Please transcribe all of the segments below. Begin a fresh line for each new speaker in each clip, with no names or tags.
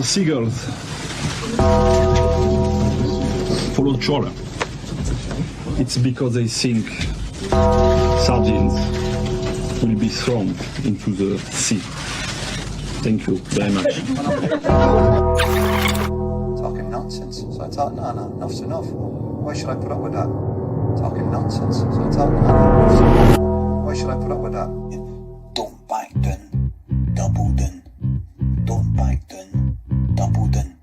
seagulls follow trawler. It's because they think sardines will be thrown into the sea. Thank you very much.
Talking nonsense. So I thought, no, enough's enough. Why should I put up with that? Talking nonsense. So I thought, no, enough's enough. Why should I put up with that? Don't back down, double down. Don't back down, double down.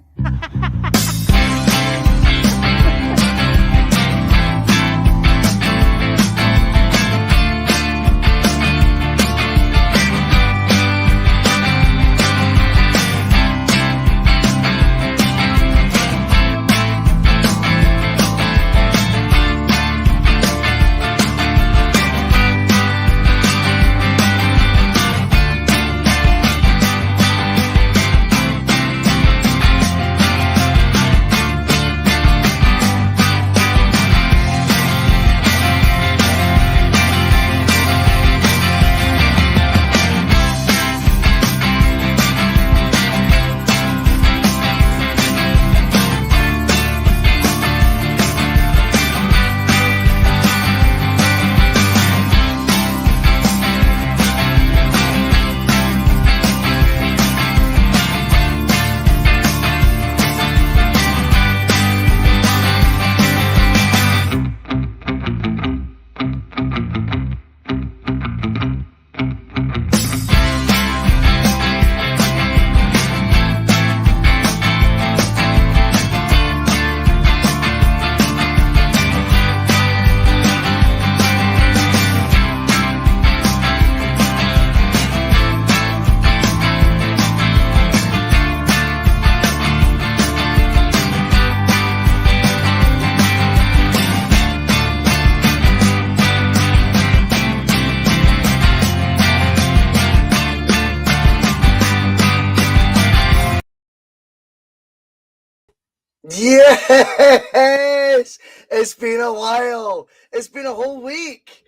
Yes! It's been a while. It's been a whole week.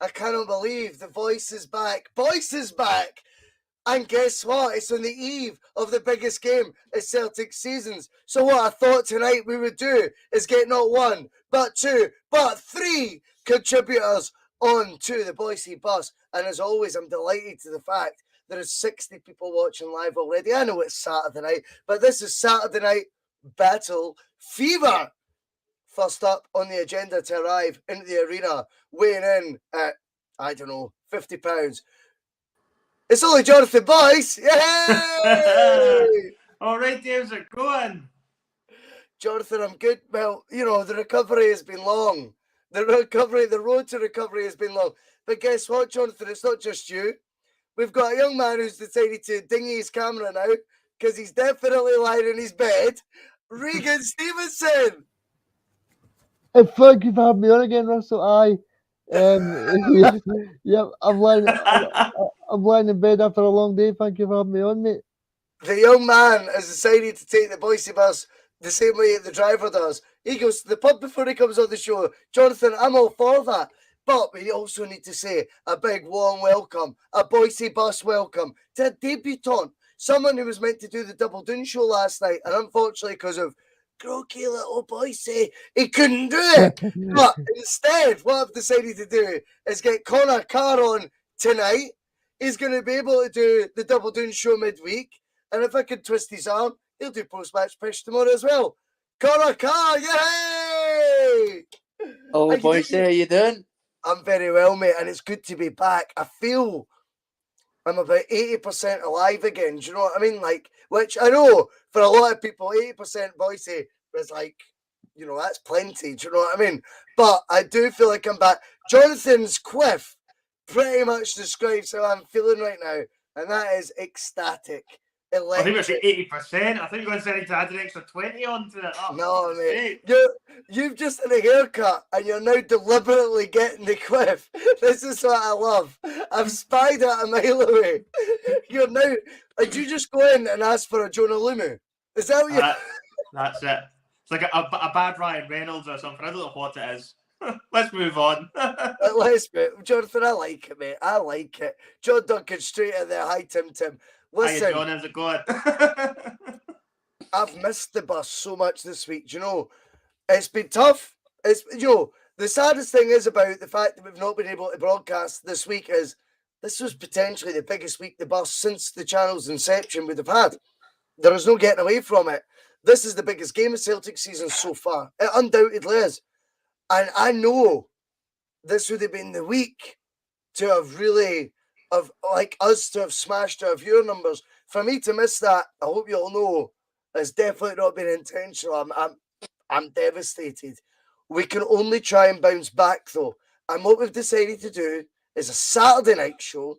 I cannot believe the voice is back. Boyce is back. And guess what? It's on the eve of the biggest game of Celtic seasons. So what I thought tonight we would do is get not one, but two, but three contributors on to the Bhoycie Bus. And as always, I'm delighted to the fact there is 60 people watching live already. I know it's Saturday night, but this is Saturday night Battle Fever. First up on the agenda to arrive into the arena, weighing in at, I don't know, £50. It's only Jonathon Boyce. Yay!
All right, how's it going?
Jonathon, I'm good. Well, you know, the recovery has been long. The road to recovery has been long. But guess what, Jonathon? It's not just you. We've got a young man who's decided to dinghy his camera now because he's definitely lying in his bed. Reegan Stevenson.
Thank you for having me on again, Russell. Yeah, I'm lying in bed after a long day. Thank you for having me on, mate.
The young man has decided to take the Bhoycie Bus the same way the driver does. He goes to the pub before he comes on the show. Jonathon, I'm all for that. But we also need to say a big warm welcome, a Bhoycie Bus welcome to a debutant, someone who was meant to do the Double Doon show last night, and unfortunately, because of groggy little Bhoycie, he couldn't do it. But instead, what I've decided to do is get Conor Carr on tonight. He's going to be able to do the Double Doon show midweek, and if I can twist his arm, he'll do post-match pitch tomorrow as well. Conor Carr, yay!
Oh, Boyce, how you doing?
I'm very well, mate, and it's good to be back. I feel I'm about 80% alive again. Do you know what I mean? Like, which I know for a lot of people, 80% Bhoycie is like, you know, that's plenty. Do you know what I mean? But I do feel like I'm back. Jonathan's quiff pretty much describes how I'm feeling right now, and that is ecstatic.
I think it's 80%. I think you're going to say to add an extra 20 onto it. Oh,
no, mate. You've just had a haircut and you're now deliberately getting the quiff. This is what I love. I've spied it a mile away. You're now. Did you just go in and ask for a Jonah Lumu? Is that what you?
That's it. It's like a bad Ryan Reynolds or something. I don't know what it is. Let's move on.
Let's move. Jonathan, I like it, mate. I like it. John Duncan straight in there. Hi, Tim. Listen,
John, how's it going?
I've missed the bus so much this week. Do you know, it's been tough. It's, you know, the saddest thing is about the fact that we've not been able to broadcast this week is this was potentially the biggest week the bus since the channel's inception would have had. There is no getting away from it. This is the biggest game of Celtic season so far. It undoubtedly is. And I know this would have been the week to have really, of like us to have smashed our viewer numbers. For me to miss that, I hope you all know, has definitely not been intentional. I'm devastated. We can only try and bounce back though. And what we've decided to do is a Saturday night show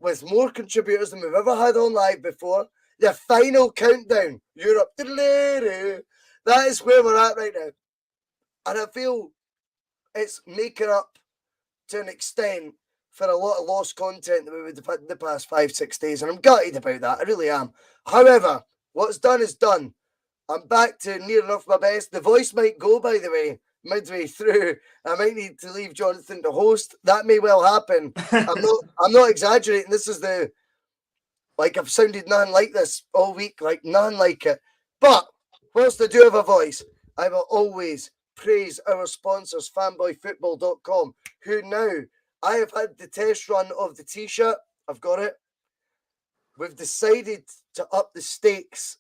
with more contributors than we've ever had on live before. The final countdown, Europe. That is where we're at right now. And I feel it's making up to an extent for a lot of lost content that we would have had in the past 5-6 days. And I'm gutted about that. I really am. However, what's done is done. I'm back to near enough my best. The voice might go, by the way, midway through. I might need to leave Jonathon to host. That may well happen. I'm not exaggerating. This is like I've sounded nothing like this all week, like nothing like it. But whilst I do have a voice, I will always praise our sponsors, fanboyfootball.com, who now I have had the test run of the t-shirt. I've got it. We've decided to up the stakes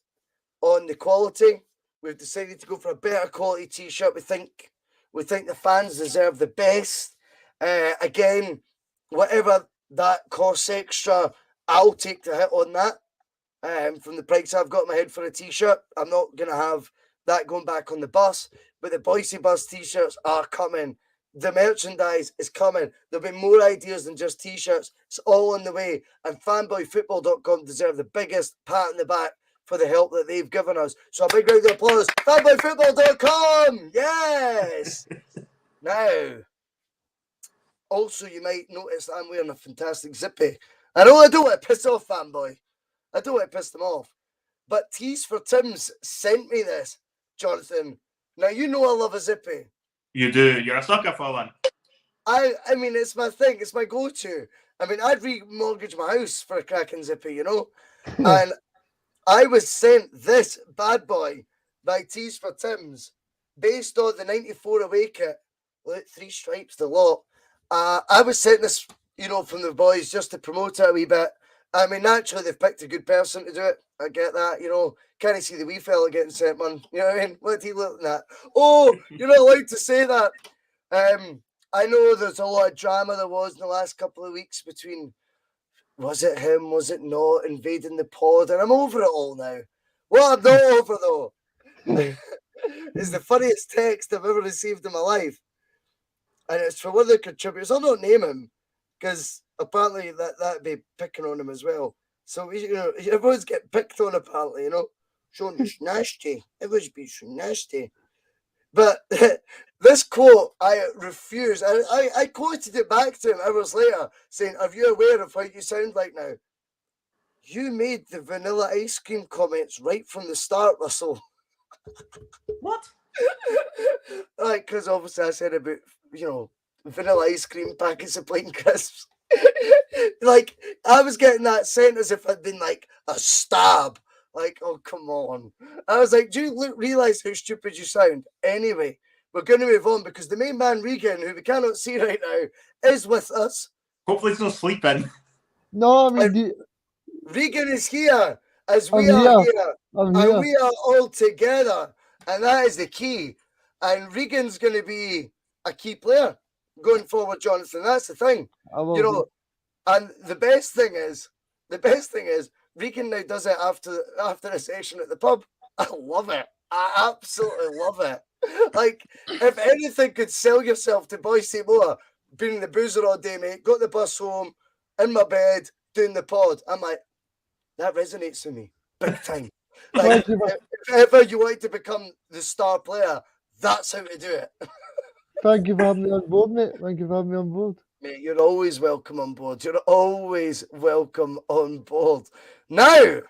on the quality. We've decided to go for a better quality t-shirt. We think the fans deserve the best. Again, whatever that costs extra, I'll take the hit on that. From the price I've got in my head for a t-shirt, I'm not going to have that going back on the bus. But the Bhoycie Bus t-shirts are coming. The merchandise is coming. There'll be more ideas than just t-shirts. It's all on the way. And fanboyfootball.com deserve the biggest pat on the back for the help that they've given us. So a big round of applause. Fanboyfootball.com! Yes! Now, also you might notice that I'm wearing a fantastic zippy. I don't want to piss off Fanboy. I don't want to piss them off. But Tees for Tim's sent me this, Jonathon. Now, you know I love a zippy.
You do. You're a sucker for one.
I mean, it's my thing. It's my go-to. I mean, I'd remortgage my house for a cracking zippy, you know? And I was sent this bad boy by Tees for Tim's based on the 94 away kit. Look, 3 stripes, the lot. I was sent this, you know, from the boys just to promote it a wee bit. I mean, naturally, they've picked a good person to do it. I get that, you know. Can't see the wee fella getting sent one. You know what I mean? What are you looking at? Oh, you're not allowed to say that. I know there's a lot of drama there was in the last couple of weeks between, was it him, was it not, invading the pod, and I'm over it all now. What I'm not over, though, is the funniest text I've ever received in my life. And it's from one of the contributors. I'll not name him, because apparently that'd be picking on him as well. So, you know, everyone's getting picked on, apparently, you know. Sean is nasty. Everyone's being so nasty. But this quote, I refuse. I quoted it back to him hours later, saying, are you aware of how you sound like now? You made the vanilla ice cream comments right from the start, Russell.
What?
Like, because obviously I said about, you know, vanilla ice cream packets of plain crisps. Like, I was getting that sent as if I'd been like a stab. Like, oh, come on. I was like, do you realise how stupid you sound? Anyway, we're going to move on because the main man, Regan, who we cannot see right now, is with us.
Hopefully he's not sleeping.
No, I mean,
Regan is here, as we
I'm
are
here.
here.
I'm
And
here.
we are all together. And that is the key. And Regan's going to be a key player going forward, Jonathon. That's the thing. You know, and the best thing is, Regan now does it after a session at the pub. I love it. I absolutely love it. Like, if anything could sell yourself to Bhoycie more, being the boozer all day, mate, got the bus home, in my bed, doing the pod, I'm like, that resonates with me big time. Like, if ever you want to become the star player, that's how to do it.
Thank you for having me on board, mate. Thank you for having me on board.
Mate, you're always welcome on board. You're always welcome on board. Now,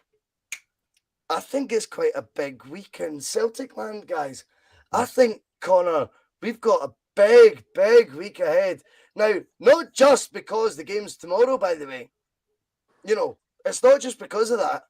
I think it's quite a big weekend, Celtic land, guys. I think, Conor, we've got a big, big week ahead. Now, not just because the game's tomorrow, by the way. You know, it's not just because of that.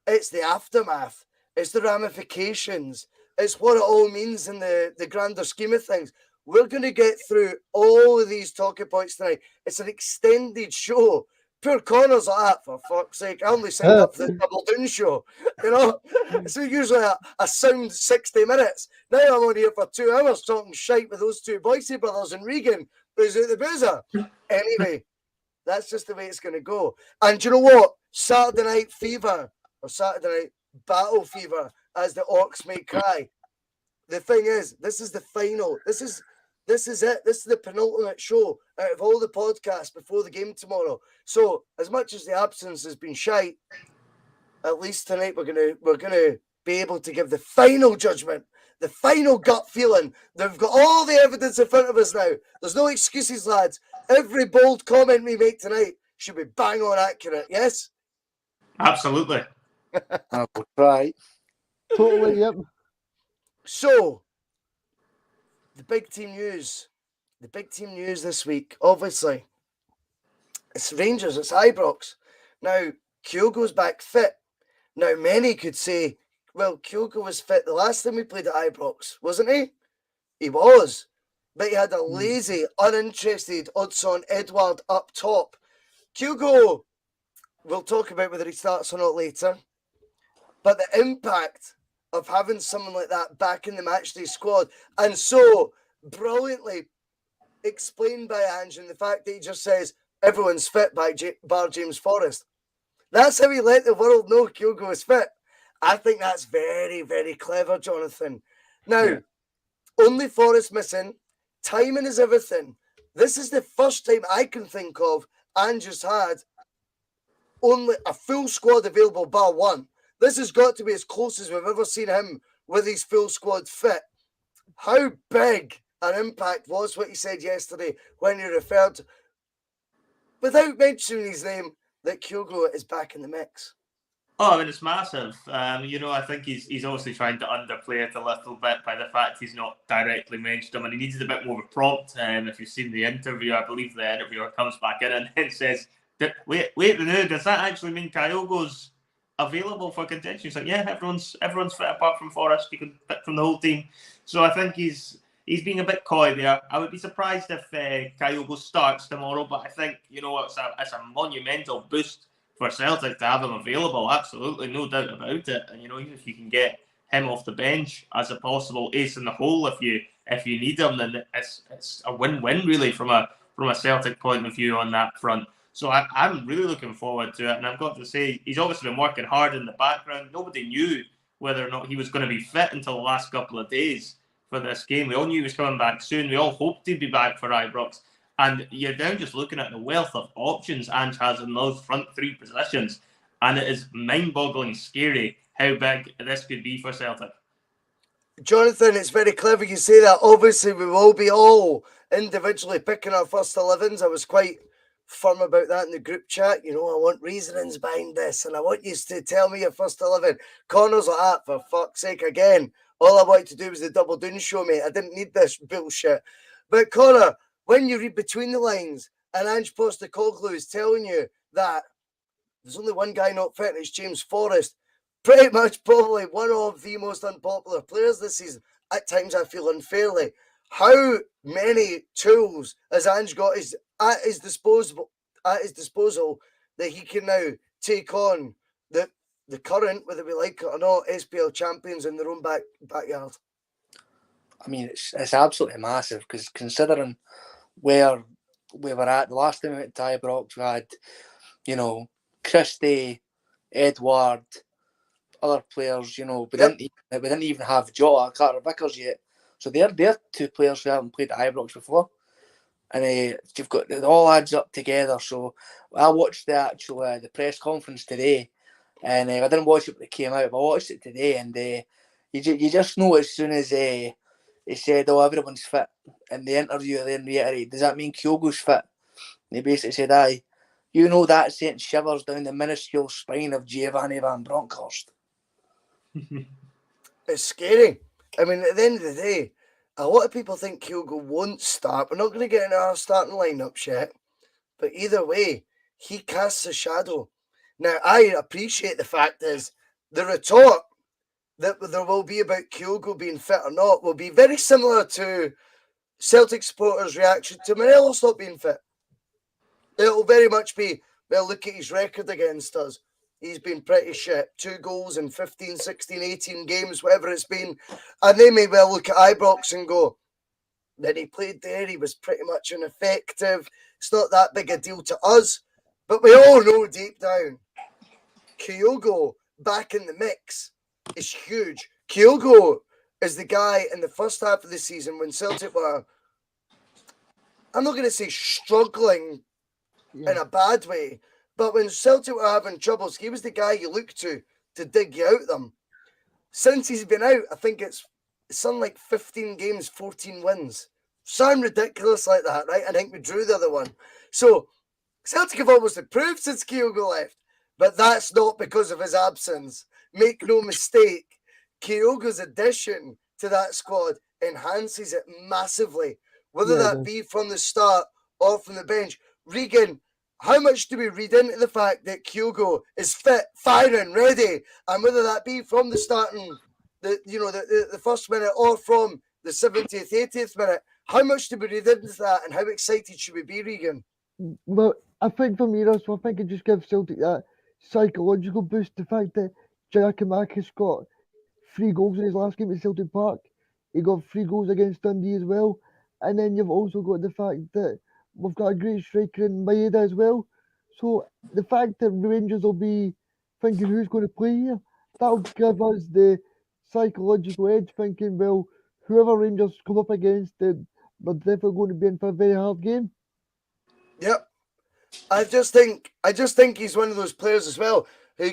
It's the aftermath. It's the ramifications. It's what it all means in the grander scheme of things. We're going to get through all of these talking points tonight. It's an extended show. Poor Connor's like that, for fuck's sake. I only signed up for the Double Doon show. You know? So usually a sound 60 minutes. Now I'm on here for 2 hours talking shite with those two Bhoycie brothers and Regan. Who's out the boozer? Anyway, that's just the way it's going to go. And do you know what? Saturday Night Fever, or Saturday Night Battle Fever, as the Orcs may cry. The thing is, this is the final. This is it. This is the penultimate show out of all the podcasts before the game tomorrow. So, as much as the absence has been shite, at least tonight we're gonna be able to give the final judgment, the final gut feeling. They've got all the evidence in front of us now. There's no excuses, lads. Every bold comment we make tonight should be bang on accurate. Yes.
Absolutely.
Right.
Totally, yep.
So, the big team news this week, obviously, it's Rangers, it's Ibrox. Now, Kyogo's back fit. Now, many could say, well, Kyogo was fit the last time we played at Ibrox, wasn't he? He was. But he had a lazy, uninterested Odson Edward up top. Kyogo, we'll talk about whether he starts or not later. But the impact of having someone like that back in the matchday squad, and so brilliantly explained by Ange, and the fact that he just says everyone's fit bar James Forrest. That's how he let the world know Kyogo is fit. I think that's very, very clever, Jonathan. Now, only Forrest missing. Timing is everything. This is the first time I can think of Ange has had only a full squad available bar one. This has got to be as close as we've ever seen him with his full squad fit. How big an impact was what he said yesterday when he referred, without mentioning his name, that Kyogo is back in the mix?
Oh, I mean, it's massive. I think he's obviously trying to underplay it a little bit by the fact he's not directly mentioned him, and he needed a bit more of a prompt. If you've seen the interview, I believe the interviewer comes back in and then says, wait, does that actually mean Kyogo's available for contention? He's like, yeah, everyone's fit apart from Forrest. You can pick from the whole team. So I think he's being a bit coy there. I would be surprised if Kyogo starts tomorrow, but I think, it's a monumental boost for Celtic to have him available. Absolutely, no doubt about it. And even if you can get him off the bench as a possible ace in the hole, if you need him, then it's a win-win really from a Celtic point of view on that front. So I'm really looking forward to it. And I've got to say, he's obviously been working hard in the background. Nobody knew whether or not he was going to be fit until the last couple of days for this game. We all knew he was coming back soon. We all hoped he'd be back for Ibrox. And you're now just looking at the wealth of options Ange has in those front three positions. And it is mind-boggling scary how big this could be for Celtic.
Jonathan, it's very clever you say that. Obviously, we will be all individually picking our first 11s. I was quite firm about that in the group chat. I want reasonings behind this, and I want you to tell me your first 11. Connor's like that, for fuck's sake, again. All I wanted to do was the Double Doon show, mate. I didn't need this bullshit. But Connor, when you read between the lines and Ange Postecoglou is telling you that there's only one guy not fit, and it's James Forrest, pretty much probably one of the most unpopular players this season. At times I feel unfairly. How many tools has Ange got at his disposal that he can now take on the current, whether we like it or not, SPL champions in their own backyard?
I mean, it's absolutely massive, because considering where we were at the last time we went to Ibrox, we had, Christie, Edward, other players. We didn't even have Jota, Carter Vickers yet. So they're two players who haven't played at Ibrox before, and you've got, it all adds up together. So I watched the press conference today, and I didn't watch it when it came out, but I watched it today, and you just know as soon as he said, "Oh, everyone's fit," in the interview, then reiterated, "Does that mean Kyogo's fit?" And he basically said, "Aye." That sent shivers down the minuscule spine of Giovanni Van Bronckhorst.
It's scary. I mean, at the end of the day, a lot of people think Kyogo won't start. We're not going to get into our starting lineup yet. But either way, he casts a shadow. Now, I appreciate the fact is the retort that there will be about Kyogo being fit or not will be very similar to Celtic supporters' reaction to Morelos not being fit. It'll very much be, well, look at his record against us. He's been pretty shit. 2 goals in 15, 16, 18 games, whatever it's been. And they may well look at Ibrox and go, then he played there, he was pretty much ineffective. It's not that big a deal to us. But we all know deep down, Kyogo back in the mix is huge. Kyogo is the guy in the first half of the season when Celtic were, I'm not going to say struggling in a bad way, but when Celtic were having troubles, he was the guy you look to dig you out them. Since he's been out, I think it's something like 15 games, 14 wins. Sound ridiculous like that, right? I think we drew the other one. So Celtic have almost improved since Kyogo left, but that's not because of his absence. Make no mistake, Kyogo's addition to that squad enhances it massively, whether that be from the start or from the bench. Regan, how much do we read into the fact that Kyogo is fit, firing, ready, and whether that be from the starting, the first minute or from the 70th, 80th minute? How much do we read into that, and how excited should we be, Regan?
Well, I think for me, Russell, I think it just gives Celtic that psychological boost. The fact that Giacomakis got 3 goals in his last game at Celtic Park. He got 3 goals against Dundee as well. And then you've also got the fact that we've got a great striker in Maeda as well. So the fact that Rangers will be thinking who's going to play here, that'll give us the psychological edge, thinking, well, whoever Rangers come up against, they're definitely going to be in for a very hard game.
Yep. I just think he's one of those players as well who,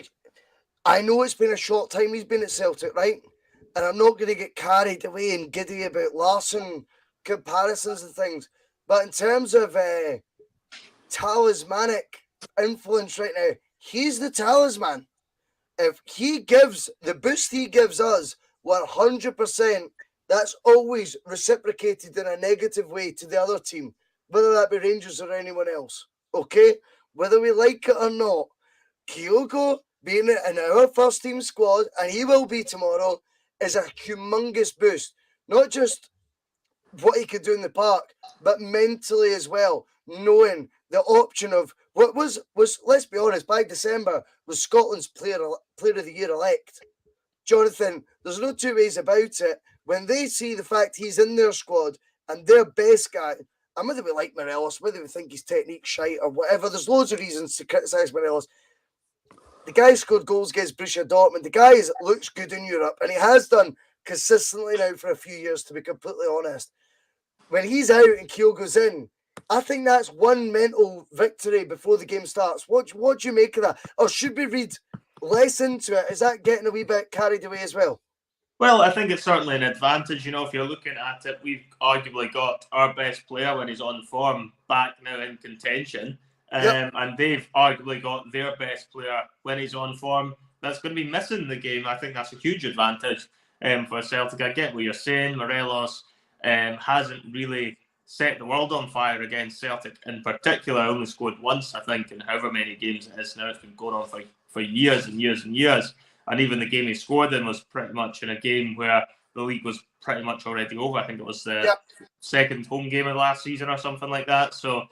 I know it's been a short time he's been at Celtic, right? And I'm not going to get carried away and giddy about Larson comparisons and things. But in terms of talismanic influence right now, he's the talisman. If he gives the boost he gives us 100%, that's always reciprocated in a negative way to the other team, whether that be Rangers or anyone else. Okay? Whether we like it or not, Kyogo being in our first team squad, and he will be tomorrow, is a humongous boost. Not just what he could do in the park, but mentally as well, knowing the option of what was let's be honest, by December, was Scotland's player of the year elect. Jonathon, there's no 2 ways about it. When they see the fact he's in their squad and their best guy, and whether we like Morelos, whether we think his technique's shite or whatever, there's loads of reasons to criticise Morelos. The guy scored goals against Borussia Dortmund. The guy looks good in Europe, and he has done consistently now for a few years, to be completely honest. When he's out and Kyogo's in, I think that's one mental victory before the game starts. What do you make of that? Or should we read less into it? Is that getting a wee bit carried away as well?
Well, I think it's certainly an advantage. If you're looking at it, we've arguably got our best player when he's on form back now in contention. And they've arguably got their best player when he's on form that's going to be missing the game. I think that's a huge advantage for Celtic. I get what you're saying. Morelos hasn't really set the world on fire against Celtic in particular. Only scored once, I think, in however many games it is now. It's been going on for years and years and years. And even the game he scored in was pretty much in a game where the league was pretty much already over. I think it was the second home game of last season or something like that. So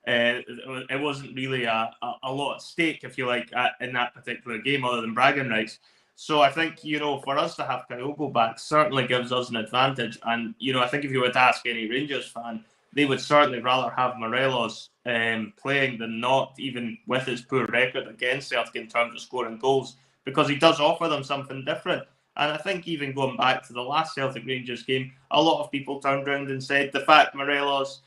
it wasn't really a lot at stake, if you like, in that particular game, other than bragging rights. So I think, for us to have Kyogo back certainly gives us an advantage. And, I think if you were to ask any Rangers fan, they would certainly rather have Morelos playing than not, even with his poor record against Celtic in terms of scoring goals, because he does offer them something different. And I think even going back to the last Celtic Rangers game, a lot of people turned around and said the fact Morelos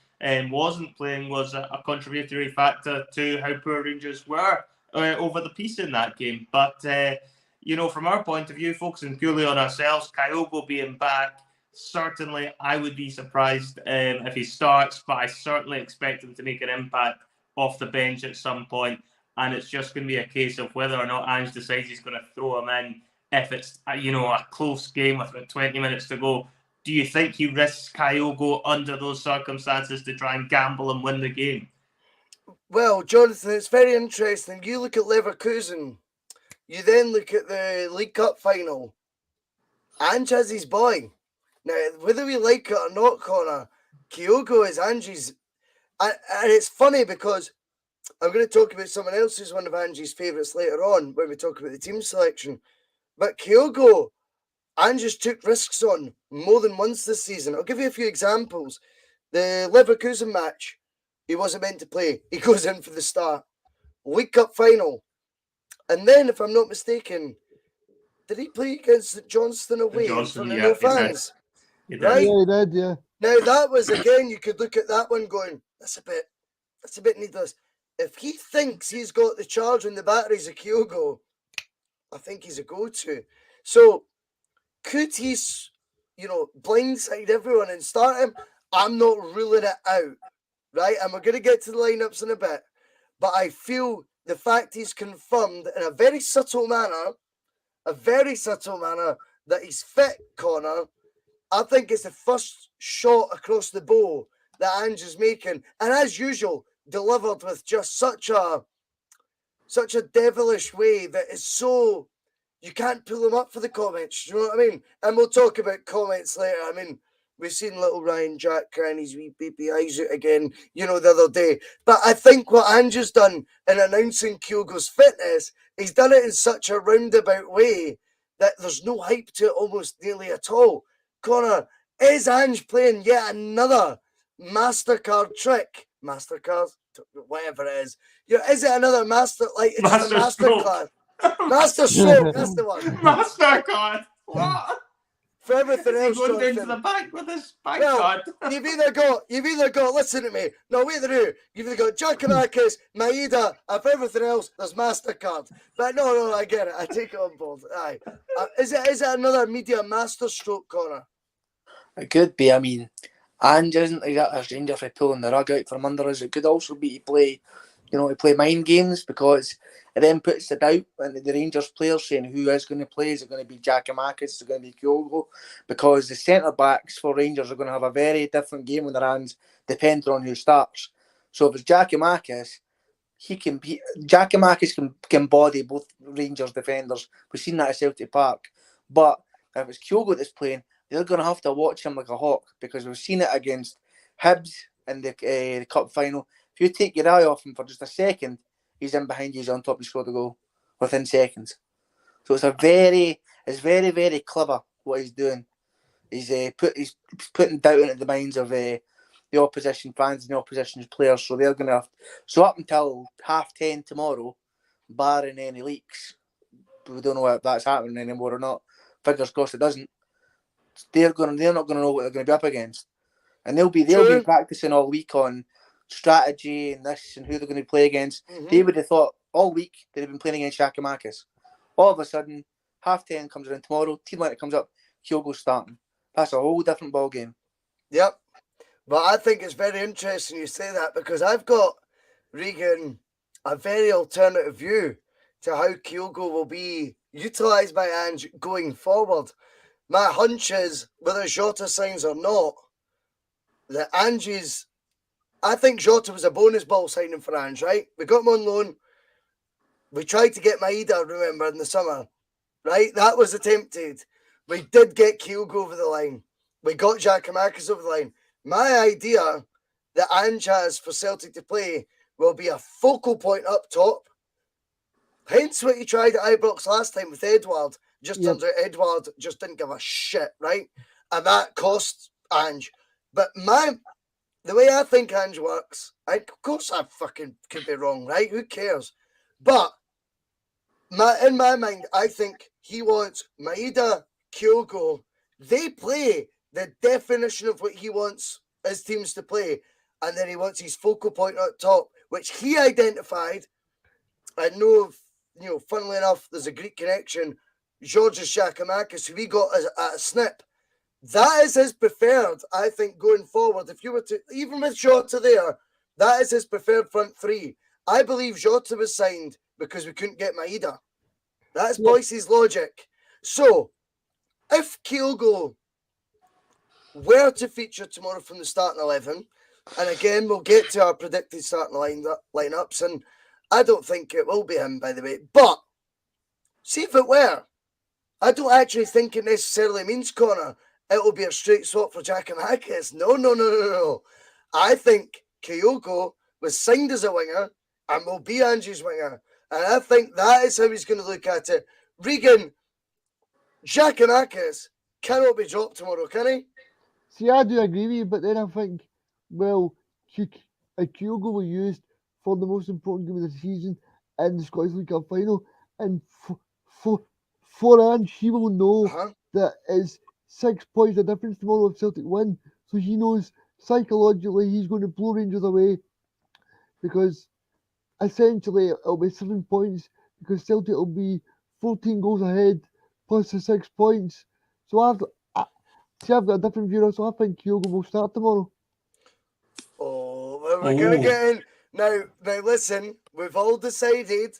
wasn't playing was a contributory factor to how poor Rangers were over the piece in that game. But, from our point of view, focusing purely on ourselves, Kyogo being back, certainly I would be surprised if he starts, but I certainly expect him to make an impact off the bench at some point. And it's just going to be a case of whether or not Ange decides he's going to throw him in if it's, a close game with about 20 minutes to go. Do you think he risks Kyogo under those circumstances to try and gamble and win the game?
Well, Jonathon, it's very interesting. You look at Leverkusen. You then look at the League Cup final. Ange has his boy. Now, whether we like it or not, Connor, Kyogo is Ange's. And it's funny because I'm going to talk about someone else who's one of Ange's favourites later on when we talk about the team selection. But Kyogo, Ange's took risks on more than once this season. I'll give you a few examples. The Leverkusen match, he wasn't meant to play. He goes in for the start. League Cup final. And then, if I'm not mistaken, did he play against Johnston away in front of no fans?
He did.
Right?
Yeah, he did, yeah.
Now, that was, again, you could look at that one going, that's a bit needless. If he thinks he's got the charge and the batteries of Kyogo, I think he's a go-to. So, could he, blindside everyone and start him? I'm not ruling it out, right? And we're going to get to the lineups in a bit. But I feel the fact he's confirmed in a very subtle manner that he's fit, Connor, I think it's the first shot across the bow that Ange is making. And as usual, delivered with just such a devilish way that is so, you can't pull him up for the comments. You know what I mean? And we'll talk about comments later. I mean, we've seen little Ryan Jack crying his wee baby eyes out again, the other day. But I think what Ange has done in announcing Kyogo's fitness, he's done it in such a roundabout way that there's no hype to it almost nearly at all. Connor, is Ange playing yet another MasterCard trick? MasterCard? Whatever it is. Is it another it's
Master
a MasterCard. Master Stroke, that's the one.
MasterCard. What?
For everything
Is he
else,
going down to
Jonathan,
the bank with his bank
well,
card?
you've either got, listen to me, no, wait a minute, you've either got Giacomakis, Maeda, and for everything else, there's MasterCard. But no, I get it, I take it on board. Aye. Is it another media master stroke, Connor?
It could be. I mean, Ange isn't exactly a stranger for pulling the rug out from under us. It could also be to play mind games, because it then puts the doubt into the Rangers players saying who is going to play. Is it going to be Giacomakis? Is it going to be Kyogo? Because the centre-backs for Rangers are going to have a very different game in their hands depending on who starts. So if it's Giacomakis, Giacomakis can body both Rangers defenders. We've seen that at Celtic Park. But if it's Kyogo that's playing, they're going to have to watch him like a hawk, because we've seen it against Hibs in the cup final. If you take your eye off him for just a second, he's in behind you, he's on top, he scored a goal within seconds. So it's very, very clever what he's doing. He's putting doubt into the minds of the opposition fans and the opposition's players. So they're going to so up until 10:30 tomorrow, barring any leaks, we don't know if that's happening anymore or not. Fingers crossed it doesn't. They're not going to know what they're going to be up against, and they'll be practicing all week on strategy and this and who they're going to play against. Mm-hmm. They would have thought all week they'd have been playing against Giacomakis. All of a sudden, 10:30 comes around tomorrow, team lineup comes up, Kyogo's starting. That's a whole different ball game.
Yep. But I think it's very interesting you say that, because I've got, Regan, a very alternative view to how Kyogo will be utilised by Ange going forward. My hunch is, whether Jota signs or not, that I think Jota was a bonus ball signing for Ange, right? We got him on loan. We tried to get Maeda, remember, in the summer, right? That was attempted. We did get Kyogo over the line. We got Giacomakis over the line. My idea that Ange has for Celtic to play will be a focal point up top. Hence what he tried at Ibrox last time with Edouard. Turns out Edouard just didn't give a shit, right? And that cost Ange. But the way I think Ange works, of course I fucking could be wrong, right? Who cares? But in my mind, I think he wants Maeda, Kyogo. They play the definition of what he wants his teams to play. And then he wants his focal point up top, which he identified. I know, funnily enough, there's a Greek connection. Georgios Giacomakis, who we got as a snip. That is his preferred, I think, going forward. If you were to, even with Jota there, that is his preferred front three. I believe Jota was signed because we couldn't get Maeda. That's Boyce's logic. So, if Kyogo were to feature tomorrow from the starting 11, and again, we'll get to our predicted starting lineups, and I don't think it will be him, by the way, but see if it were. I don't actually think it necessarily means, Connor, it'll be a straight swap for Giakoumakis. No. I think Kyogo was signed as a winger and will be Ange's winger. And I think that is how he's going to look at it. Regan, Giakoumakis cannot be dropped tomorrow, can he?
See, I do agree with you, but then I think, well, Kyogo was used for the most important game of the season in the Scottish League Cup final, and for Ange, she will know that it's 6 points the difference tomorrow if Celtic win, so he knows psychologically he's going to blow Rangers away, because essentially it'll be 7 points, because Celtic will be 14 goals ahead plus the 6 points. So I've got a different view, so I think Kyogo will start tomorrow.
Oh, well, we're gonna get in now. Now listen, we've all decided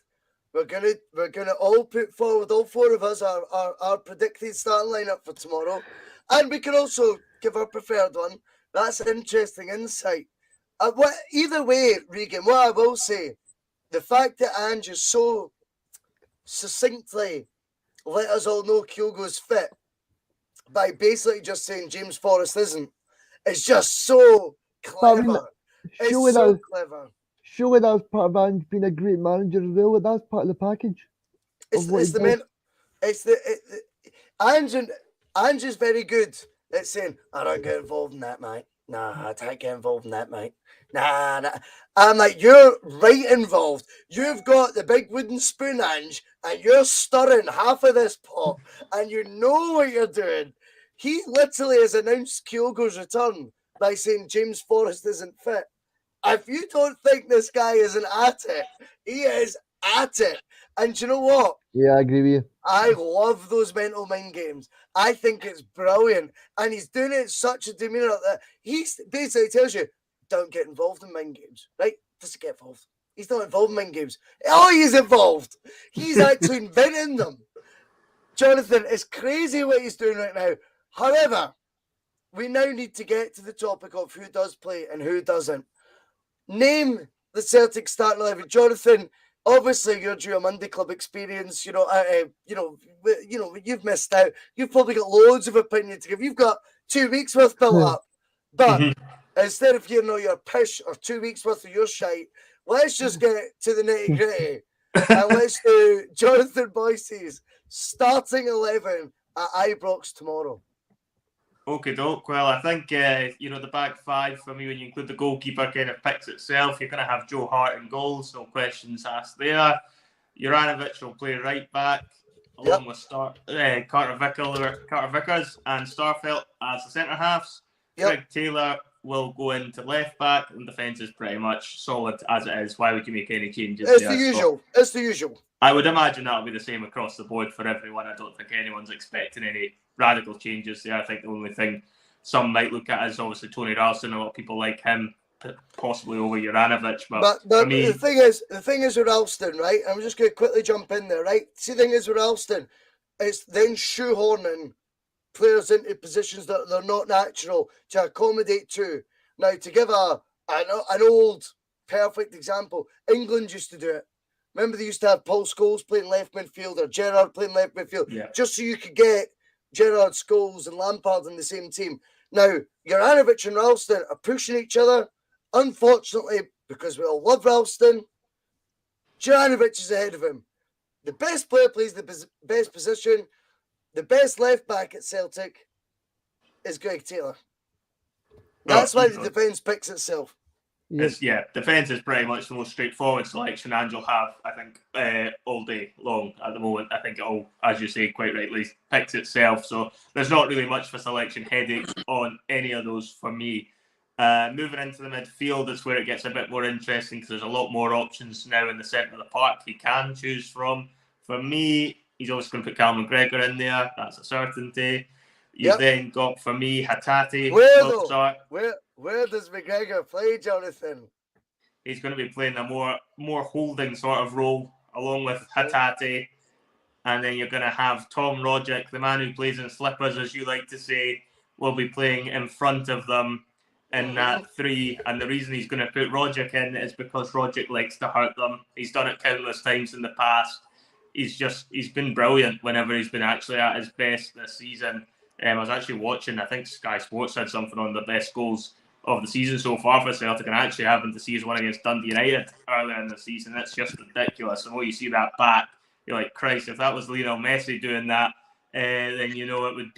we're gonna all put forward, all four of us, our predicted starting lineup for tomorrow, and we can also give our preferred one. That's an interesting insight. Either way, Regan, what I will say, the fact that Ange is so succinctly let us all know Kyogo's fit by basically just saying James Forrest isn't, it's just so clever. It's so clever.
Surely that's part of Ange being a great manager as well. That's part of the package.
Ange is very good at saying, I don't get involved in that, mate. Nah, I don't get involved in that, mate. Nah. I'm like, you're right involved. You've got the big wooden spoon, Ange, and you're stirring half of this pot, and you know what you're doing. He literally has announced Kyogo's return by saying James Forrest isn't fit. If you don't think this guy isn't at it, he is at it. And do you know what?
Yeah, I agree with you.
I love those mental mind games. I think it's brilliant. And he's doing it in such a demeanour that he basically tells you, don't get involved in mind games, right? Doesn't get involved. He's not involved in mind games. Oh, he's involved. He's actually inventing them. Jonathan, it's crazy what he's doing right now. However, we now need to get to the topic of who does play and who doesn't. Name the Celtic starting 11. Jonathan, obviously you're due a Monday Club experience. You've missed out. You've probably got loads of opinion to give. You've got 2 weeks worth built up. But instead of hearing all your pish or 2 weeks worth of your shite, let's just get to the nitty gritty. And let's do Jonathon Boyce's starting 11 at Ibrox tomorrow.
Okay, doke. Well, I think, the back five for me, when you include the goalkeeper, kind of picks itself. You're going to have Joe Hart in goals, no questions asked there. Juranovic will play right back, along with Carter Vickers and Starfelt as the centre halves. Greg Taylor will go into left back, and defence is pretty much solid as it is. Why would you make any changes?
It's the usual.
I would imagine that'll be the same across the board for everyone. I don't think anyone's expecting any radical changes there. I think the only thing some might look at is obviously Tony Ralston. A lot of people like him, possibly over Juranovic. But for me,
the thing is with Ralston, right? I'm just going to quickly jump in there, right? See, the thing is with Ralston, it's then shoehorning players into positions that they're not natural to accommodate to. Now, to give an old perfect example, England used to do it. Remember, they used to have Paul Scholes playing left midfield or Gerrard playing left midfield, just so you could get Gerrard, Scholes, and Lampard in the same team. Now, Juranovic and Ralston are pushing each other. Unfortunately, because we all love Ralston, Juranovic is ahead of him. The best player plays the best position. The best left back at Celtic is Greg Taylor. That's why the defence picks itself.
Defence is pretty much the most straightforward selection Ange will have, I think, all day long at the moment. I think it all, as you say, quite rightly, picks itself. So there's not really much of a selection headache on any of those for me. Moving into the midfield is where it gets a bit more interesting because there's a lot more options now in the centre of the park he can choose from. For me, he's always going to put Callum McGregor in there. That's a certainty. You've then got, for me, Hatate.
Where does McGregor play, Jonathan?
He's going to be playing a more holding sort of role along with Hatate. And then you're going to have Tom Rogic, the man who plays in slippers, as you like to say, will be playing in front of them in that three. And the reason he's going to put Rogic in is because Rogic likes to hurt them. He's done it countless times in the past. he's been brilliant whenever he's been actually at his best this season. I was actually watching, I think Sky Sports had something on the best goals of the season so far for Celtic, and actually having to see his one against Dundee United earlier in the season, that's just ridiculous. And when you see that back, you're like, Christ, if that was Lionel Messi doing that, then it would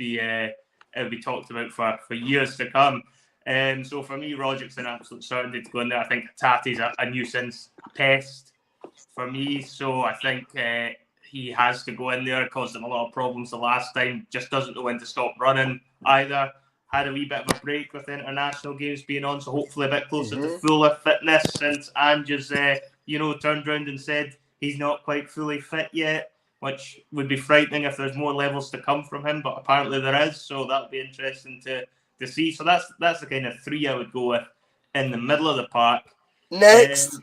be talked about for years to come. So for me, Rogic's an absolute certainty to go in there. I think Tati's a nuisance, a pest for me. So I think he has to go in there. Caused him a lot of problems the last time. Just doesn't know when to stop running either. Had a wee bit of a break with international games being on, so hopefully a bit closer to fuller fitness since Ange's, turned around and said he's not quite fully fit yet, which would be frightening if there's more levels to come from him, but apparently there is, so that'll be interesting to see. So that's the kind of three I would go with in the middle of the park.
Next.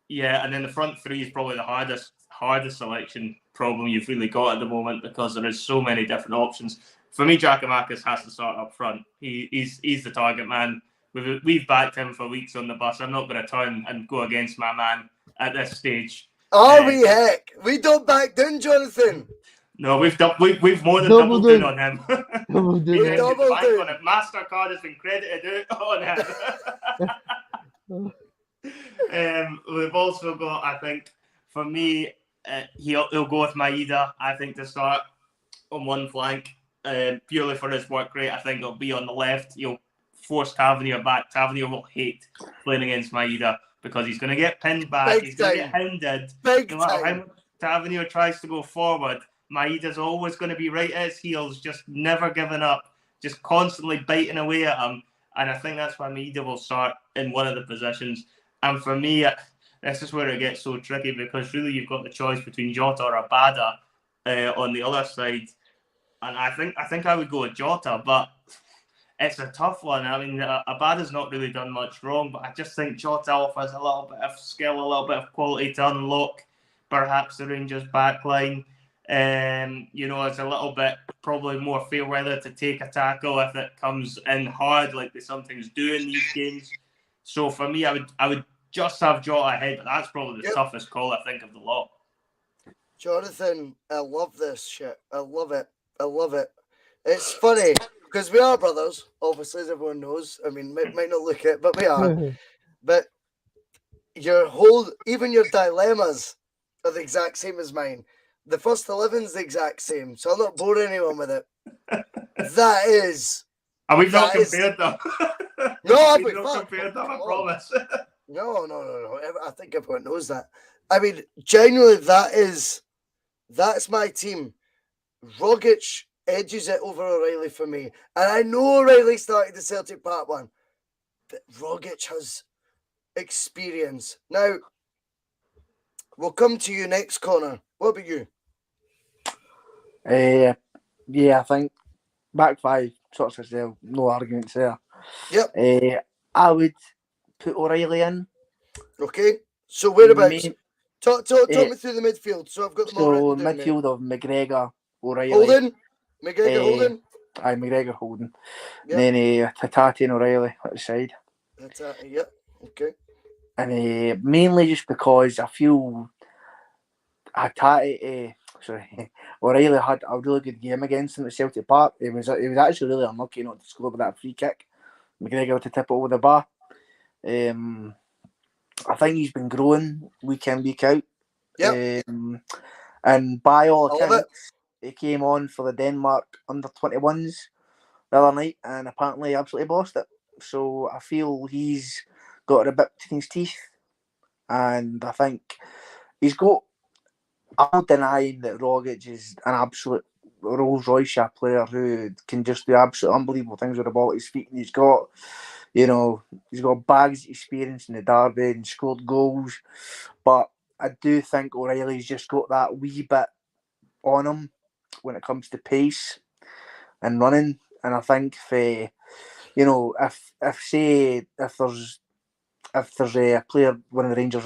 And then the front three is probably the hardest selection problem you've really got at the moment because there is so many different options. For me, Giakoumakis has to start up front. He's the target man. We've backed him for weeks on the bus. I'm not going to turn and go against my man at this stage.
We heck? We don't back down, Jonathan.
No, we've more than doubled down on him.
Doubled down.
Doubled down.
On it. MasterCard has been credited out on him. We've also got, I think, for me, he'll go with Maeda, I think, to start on one flank. Purely for his work rate, I think it'll be on the left. He'll force Tavernier back. Tavernier will hate playing against Maeda because he's going to get pinned back. He's going to get hounded. No matter how much Tavernier tries to go forward, Maeda's always going to be right at his heels, just never giving up, just constantly biting away at him. And I think that's why Maeda will start in one of the positions. And for me, this is where it gets so tricky because really you've got the choice between Jota or Abada on the other side. And I think I would go with Jota, but it's a tough one. I mean, Abada's not really done much wrong, but I just think Jota offers a little bit of skill, a little bit of quality to unlock perhaps the Rangers' backline. It's a little bit probably more fair weather to take a tackle if it comes in hard, like they sometimes do in these games. So for me, I would just have Jota ahead, but that's probably the toughest call I think of the lot.
Jonathan, I love this shit. I love it. It's funny because we are brothers, obviously, as everyone knows. I mean, might not look it, but we are. But even your dilemmas are the exact same as mine. The first 11's the exact same, so I'll not bore anyone with it. That is.
And we've not compared them.
No,
we've not compared them, I promise.
No. I think everyone knows that. I mean, genuinely, that's my team. Rogic edges it over O'Reilly for me. And I know O'Reilly started the Celtic Park one, but Rogic has experience. Now, we'll come to you next, Conor. What about you?
I think back five, sort of there, no arguments there.
Yep.
I would put O'Reilly in.
Okay. So whereabouts? Talk me through the midfield. So I've got them all written down,
midfield of McGregor, O'Reilly.
Holden? Holden?
Aye, McGregor, Holden.
Yep.
And then Tati and O'Reilly at the side.
Yep. Okay.
And mainly just because I feel O'Reilly had a really good game against him at Celtic Park. He was actually really unlucky not to score with that free kick. McGregor had to tip it over the bar. I think he's been growing week in, week out.
Yep.
And by all accounts, he came on for the Denmark under-21s the other night and apparently absolutely bossed it. So I feel he's got a bit between his teeth. And I think he's got... I'm not denying that Rogic is an absolute Rolls Royce player who can just do absolute unbelievable things with the ball at his feet. And he's got bags of experience in the derby and scored goals. But I do think O'Reilly's just got that wee bit on him when it comes to pace and running. And I think if there's a player, one of the Rangers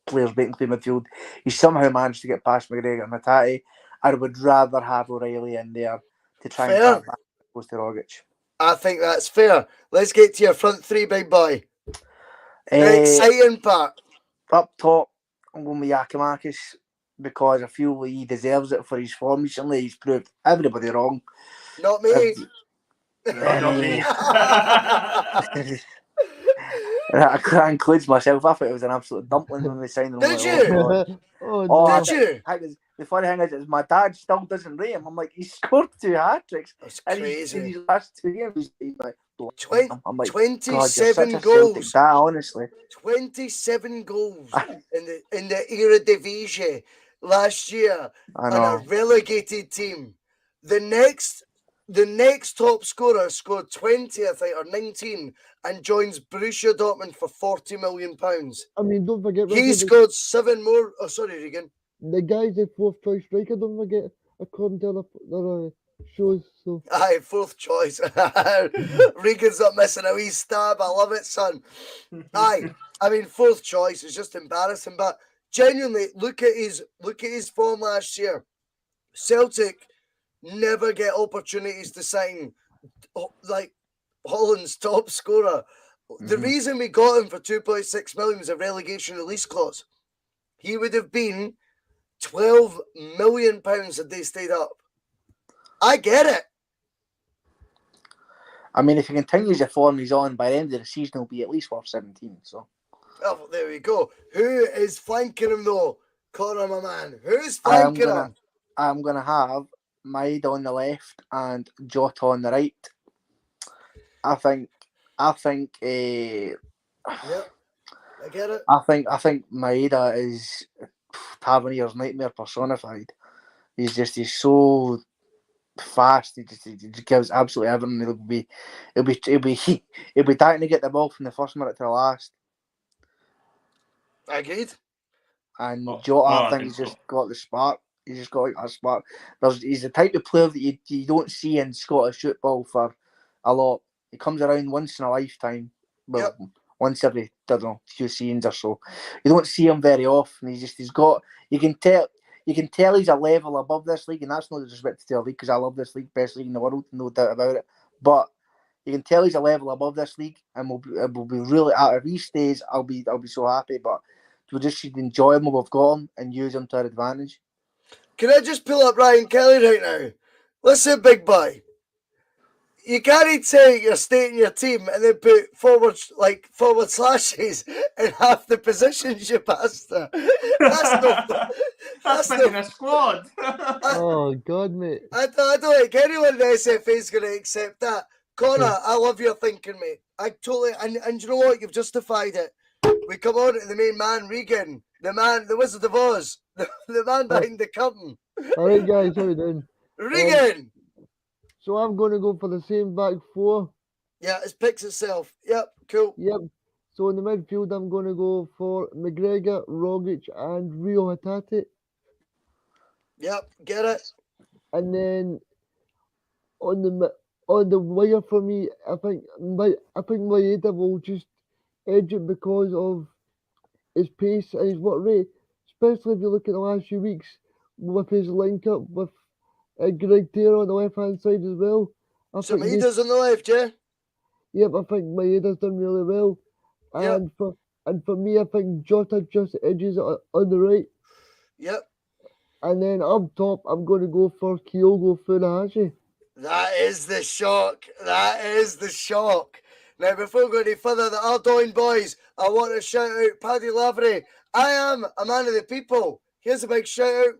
players waiting to play midfield, he somehow managed to get past McGregor and Matati, I would rather have O'Reilly in there to try and tap back as opposed to Rogic.
I think that's fair. Let's get to your front three, big boy. The exciting part.
Up top, I'm going with Giakoumakis. because I feel he deserves it for his form recently. He's proved everybody wrong.
Not me.
Not me.
That includes myself. I thought it was an absolute dumpling when we signed him.
Did you?
Oh
Oh,
no!
Did you?
The funny thing is my dad still doesn't rate him. I'm like, he scored 2 hat-tricks.
That's
And
crazy.
in his last 2 games, he's like, I'm like,
27
God, you're such a Celtic
goals.
dad, honestly.
27 goals in the Eredivisie last year
I
on
know.
a relegated team. The next top scorer scored 20, I think, or 19, and joins Borussia Dortmund for £40 million.
I mean, don't forget.
He
Richard,
scored 7 more. Oh, sorry, Regan.
the guy's the 4th choice striker. Don't forget, according to the shows. So
Aye, 4th choice. Regan's not missing a wee stab. I love it, son. Aye, I mean 4th choice is just embarrassing. But genuinely, look at his form last year. Celtic never get opportunities to sign like Holland's top scorer. The reason we got him for 2.6 million was a relegation release clause. He would have been £12 million had they stayed up. I get it.
I mean, if he continues the form he's on, by the end of the season, he'll be at least worth 17. So,
Oh, there we go. Who is flanking him though? Conor, my man. Who's flanking him?
I'm gonna have Maeda on the left and Jota on the right. I think.
Yep, I get it.
I think Maeda is Tavernier's nightmare personified. He's so fast. He just gives absolutely everything. He'll be dying to get the ball from the first minute to the last.
Agreed.
And Jota, I think he's just got the spark. He's just got like a spark. He's the type of player that you don't see in Scottish football for a lot. He comes around once in a lifetime. Well, once every, I don't know, few seasons or so. You don't see him very often. He's got. You can tell he's a level above this league, and that's no disrespect to the league because I love this league, best league in the world, no doubt about it. But you can tell he's a level above this league, and we'll be really out. If he stays, I'll be so happy. But we just should enjoy him while we've got him and use him to our advantage.
Can I just pull up Ryan Kelly right now? Listen, big boy. You can't say you're stating your team and then put forward slashes in half the positions you passed there.
That's picking a squad.
oh God, mate.
I don't think anyone in the SFA is going to accept that. Conor, I love your thinking, mate. I totally, and you know what? You've justified it. We come on to the main man, Regan, the Wizard of Oz, the man behind the curtain.
All right, guys, how you doing?
Regan.
So I'm going to go for the same back 4.
Yeah, it picks itself. Yep, cool.
Yep. So in the midfield, I'm going to go for McGregor, Rogic, and Rio Hatate.
Yep, get it.
And then on the wire for me, I think Maeda will just edge it because of his pace and his work rate, especially if you look at the last few weeks with his link up with Greg Taylor on the left hand side as well.
So Maeda's on the left, yeah?
Yep, I think Maeda's done really well. And for me, I think Jota just edges it on the right.
Yep.
And then up top, I'm going to go for Kyogo Funahashi.
That is the shock. Now, before we go any further, the Ardoyne boys, I want to shout out Paddy Lavery. I am a man of the people. Here's a big shout out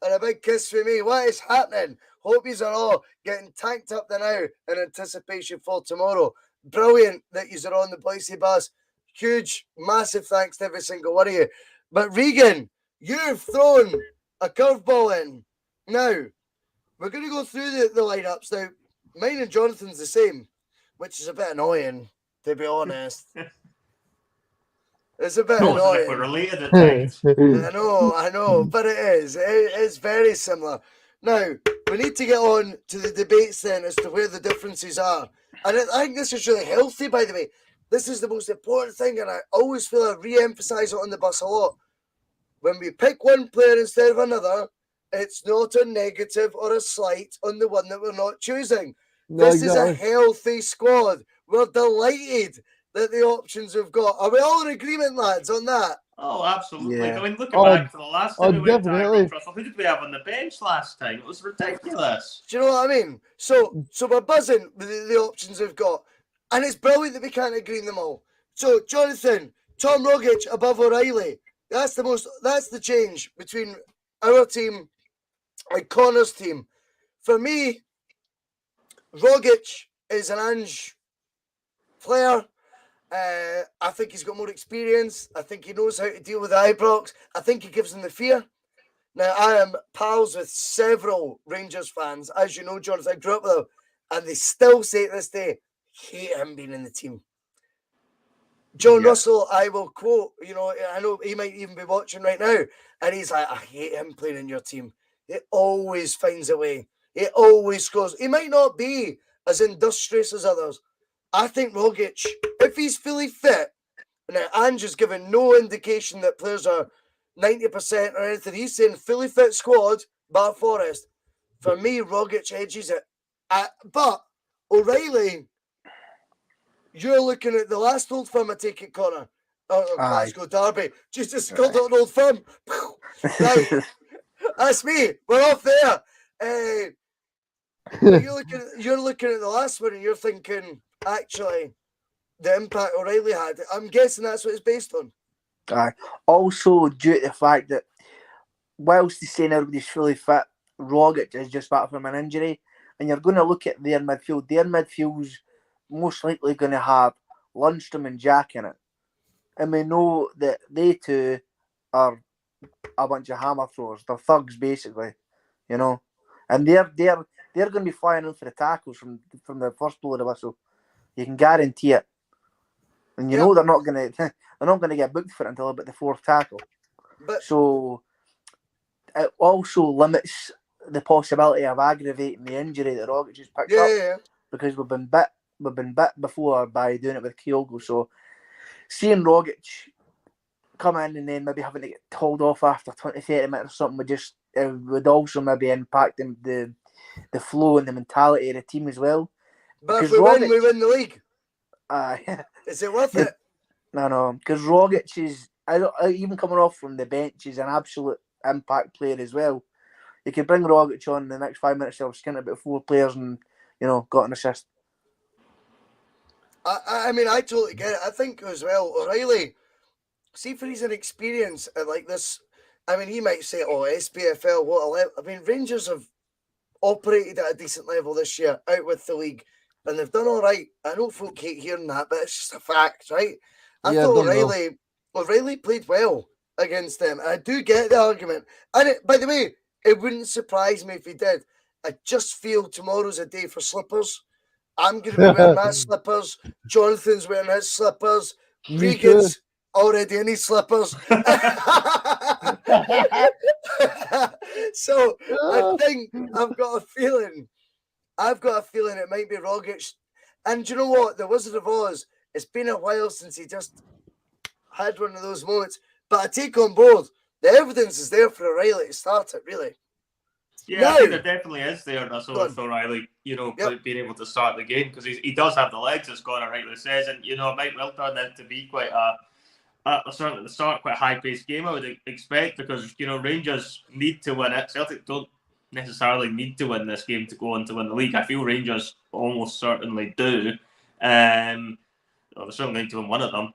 and a big kiss for me. What is happening? Hope you are all getting tanked up the now in anticipation for tomorrow. Brilliant that you are on the Bhoycie Bus. Huge, massive thanks to every single one of you. But Regan, you've thrown a curveball in. Now, we're going to go through the lineups. Now, mine and Jonathan's the same, which is a bit annoying, to be honest. It's a bit annoying.
We're related at times.
I know, but it is. It's very similar. Now, we need to get on to the debates then as to where the differences are. And I think this is really healthy, by the way. This is the most important thing, and I always feel I re-emphasise it on the bus a lot. When we pick one player instead of another, it's not a negative or a slight on the one that we're not choosing.
No,
this is a healthy squad. We're delighted that the options we've got. Are we all in agreement, lads, on that?
Oh, absolutely.
Yeah.
I mean, looking back to the last time we went to
definitely.
Ibrox, Russell, who did we have on the bench last time? It was ridiculous.
Do you know what I mean? So we're buzzing with the options we've got. And it's brilliant that we can't agree on them all. So, Jonathan, Tom Rogic above O'Reilly. That's the change between our team and Connor's team. For me, Rogic is an Ange player. I think he's got more experience. I think he knows how to deal with Ibrox. I think he gives them the fear. Now, I am pals with several Rangers fans. As you know, Jonathan, I grew up with them, and they still say to this day, hate him being in the team. John Russell, I will quote, I know he might even be watching right now, and he's like, I hate him playing in your team. He always finds a way. He always scores. He might not be as industrious as others. I think Rogic, if he's fully fit, now Ange has given no indication that players are 90% or anything. He's saying fully fit squad, bar Forest. For me, Rogic edges it. But O'Reilly, you're looking at the last Old Firm, I take it, Connor. Oh, Glasgow Derby. Just called it an Old Firm. Right. That's me. We're off there. You're looking at the last one and you're thinking, actually, the impact O'Reilly had. I'm guessing that's what it's based on.
Also, due to the fact that whilst he's saying everybody's fully fit, Rogic is just back from an injury, and you're going to look at their midfield. Their midfield's most likely going to have Lundstrom and Jack in it, and we know that they two are a bunch of hammer throwers. They're thugs, basically, and they're going to be flying in for the tackles from the first blow of the whistle. You can guarantee it, and know they're not going to get booked for it until about the fourth tackle. So it also limits the possibility of aggravating the injury that Rogic just picked up. Because we've been bit before by doing it with Kyogo. So seeing Rogic come in and then maybe having to get told off after 20-30 minutes or something would also maybe impact the flow and the mentality of the team as well.
But
because
if we win the league. Is it worth it?
No, because Rogic is, even coming off from the bench, is an absolute impact player as well. You could bring Rogic on in the next 5 minutes, he'll skin about 4 players and, got an assist.
I mean, I totally get it. I think as well, O'Reilly, see for his inexperience at like this, I mean, he might say, SPFL, what a level. I mean, Rangers have operated at a decent level this year out with the league, and they've done all right. I know folk hate hearing that, but it's just a fact, right? I thought O'Reilly played well against them. And I do get the argument. And by the way, it wouldn't surprise me if he did. I just feel tomorrow's a day for slippers. I'm going to be wearing my slippers. Jonathan's wearing his slippers. Regan's already in his slippers. So I think I've got a feeling it might be Rogic. And do you know what? The Wizard of Oz, it's been a while since he just had one of those moments. But I take on board, the evidence is there for O'Reilly to start it, really.
Yeah, I think there definitely is there, Russell, with O'Reilly, being able to start the game, because he does have the legs, as Conor rightly says, and, it might well turn out to be quite certainly at the start, quite a high-paced game, I would expect, because, Rangers need to win it. Celtic don't necessarily need to win this game to go on to win the league. I feel Rangers almost certainly do. They're certainly going to win one of them.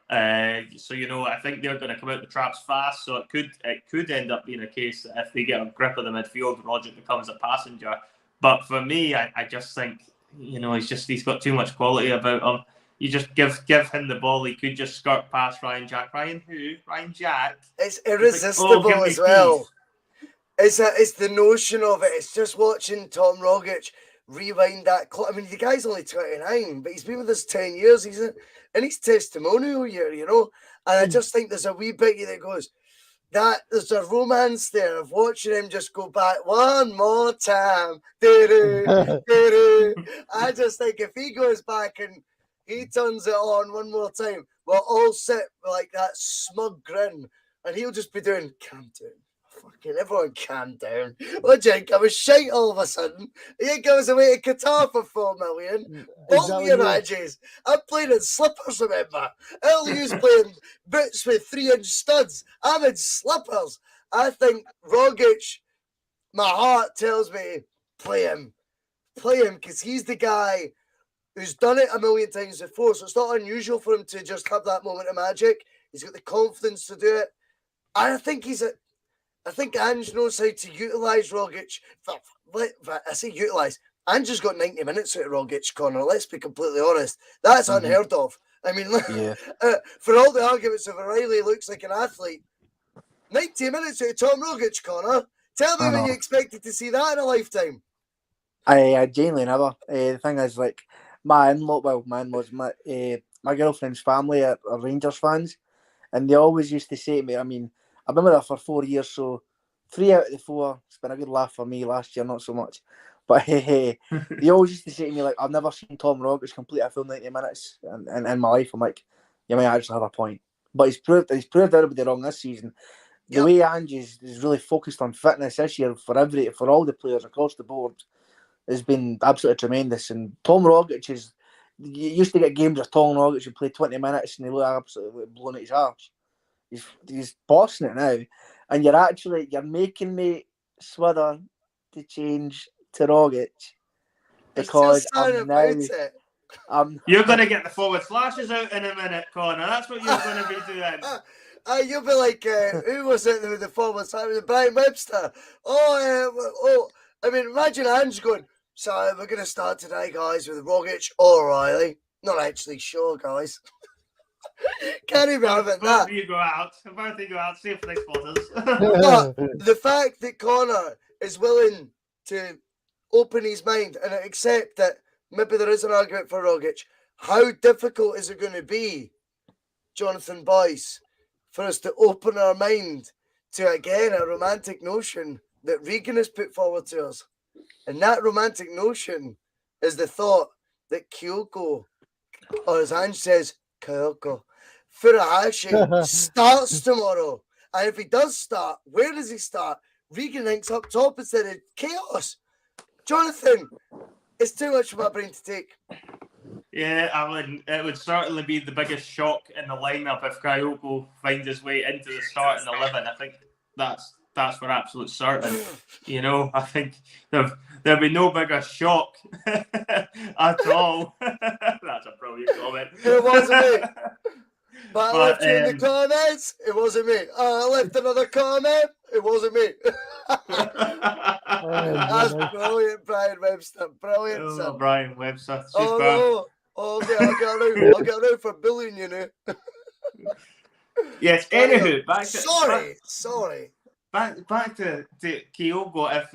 So, I think they're going to come out the traps fast. So it could end up being a case that if they get a grip of the midfield, Rogic becomes a passenger. But for me, I just think, he's got too much quality about him. You just give him the ball. He could just skirt past Ryan Jack. Ryan who? Ryan Jack.
It's irresistible as well. It's the notion of it. It's just watching Tom Rogic rewind that clock. I mean, the guy's only 29, but he's been with us 10 years. He's in his testimonial year, And I just think there's a wee bit that goes, that there's a romance there of watching him just go back one more time. I just think if he goes back and he turns it on one more time, we'll all sit with like that smug grin, and he'll just be doing, calm down, Fucking everyone calm down. What do you think? I was shite all of a sudden. You think I was away to Qatar for 4 million? Bolt your edges. I'm playing in slippers, remember? LU's playing boots with 3-inch studs. I'm in slippers. I think Rogic, my heart tells me, play him. Play him, because he's the guy who's done it a million times before, so it's not unusual for him to just have that moment of magic. He's got the confidence to do it. I think Ange knows how to utilise Rogic. I say utilise. Ange has got 90 minutes out of Rogic, Conor. Let's be completely honest. That's unheard of. I mean, for all the arguments of O'Reilly looks like an athlete, 90 minutes out of Tom Rogic, Conor. Tell me when you expected to see that in a lifetime.
I genuinely never. The thing is, like, my girlfriend's family are Rangers fans, and they always used to say to me, I mean, I've been with her for 4 years, so 3 out of the 4, it's been a good laugh for me. Last year, not so much. But they always used to say to me, like, I've never seen Tom Rogic complete a full 90 minutes in my life. I'm like, you might actually have a point. But he's proved everybody wrong this season. The way Ange is really focused on fitness this year for all the players across the board has been absolutely tremendous. And Tom Rogic you used to get games of Tom Rogic who play 20 minutes and he look absolutely blown at his arse. He's bossing it now, and you're making me swither to change to Rogic because
you're going to get the forward slashes out in a minute, Conor. That's what you're going to be doing.
You'll be like, who was it with the forward slash? Brian Webster. I mean, imagine Ange going, so we're going to start today, guys, with Rogic or O'Reilly. Not actually sure, guys. Can't even have it that.
Both of you go out, see if they spot us.
But the fact that Conor is willing to open his mind and accept that maybe there is an argument for Rogic, how difficult is it going to be, Jonathon Boyce, for us to open our mind to, again, a romantic notion that Regan has put forward to us? And that romantic notion is the thought that Kyogo, or as Ange says, Kyogo, Furuhashi starts tomorrow. And if he does start, where does he start? Regan thinks up top instead of chaos. Jonathon, it's too much for my brain to take.
Yeah, it would certainly be the biggest shock in the lineup if Kyogo finds his way into the starting 11. I think that's for absolute certain. You know, I think there'll be no bigger shock at all. That's a brilliant comment.
It wasn't me. But I left you in the comments. It wasn't me. I left another comment. It wasn't me. That's brilliant, Brian Webster. Brilliant, sir.
Brian Webster.
I'll get around for bullying you now.
Yes, anywho,
Sorry.
Back to Kyogo. If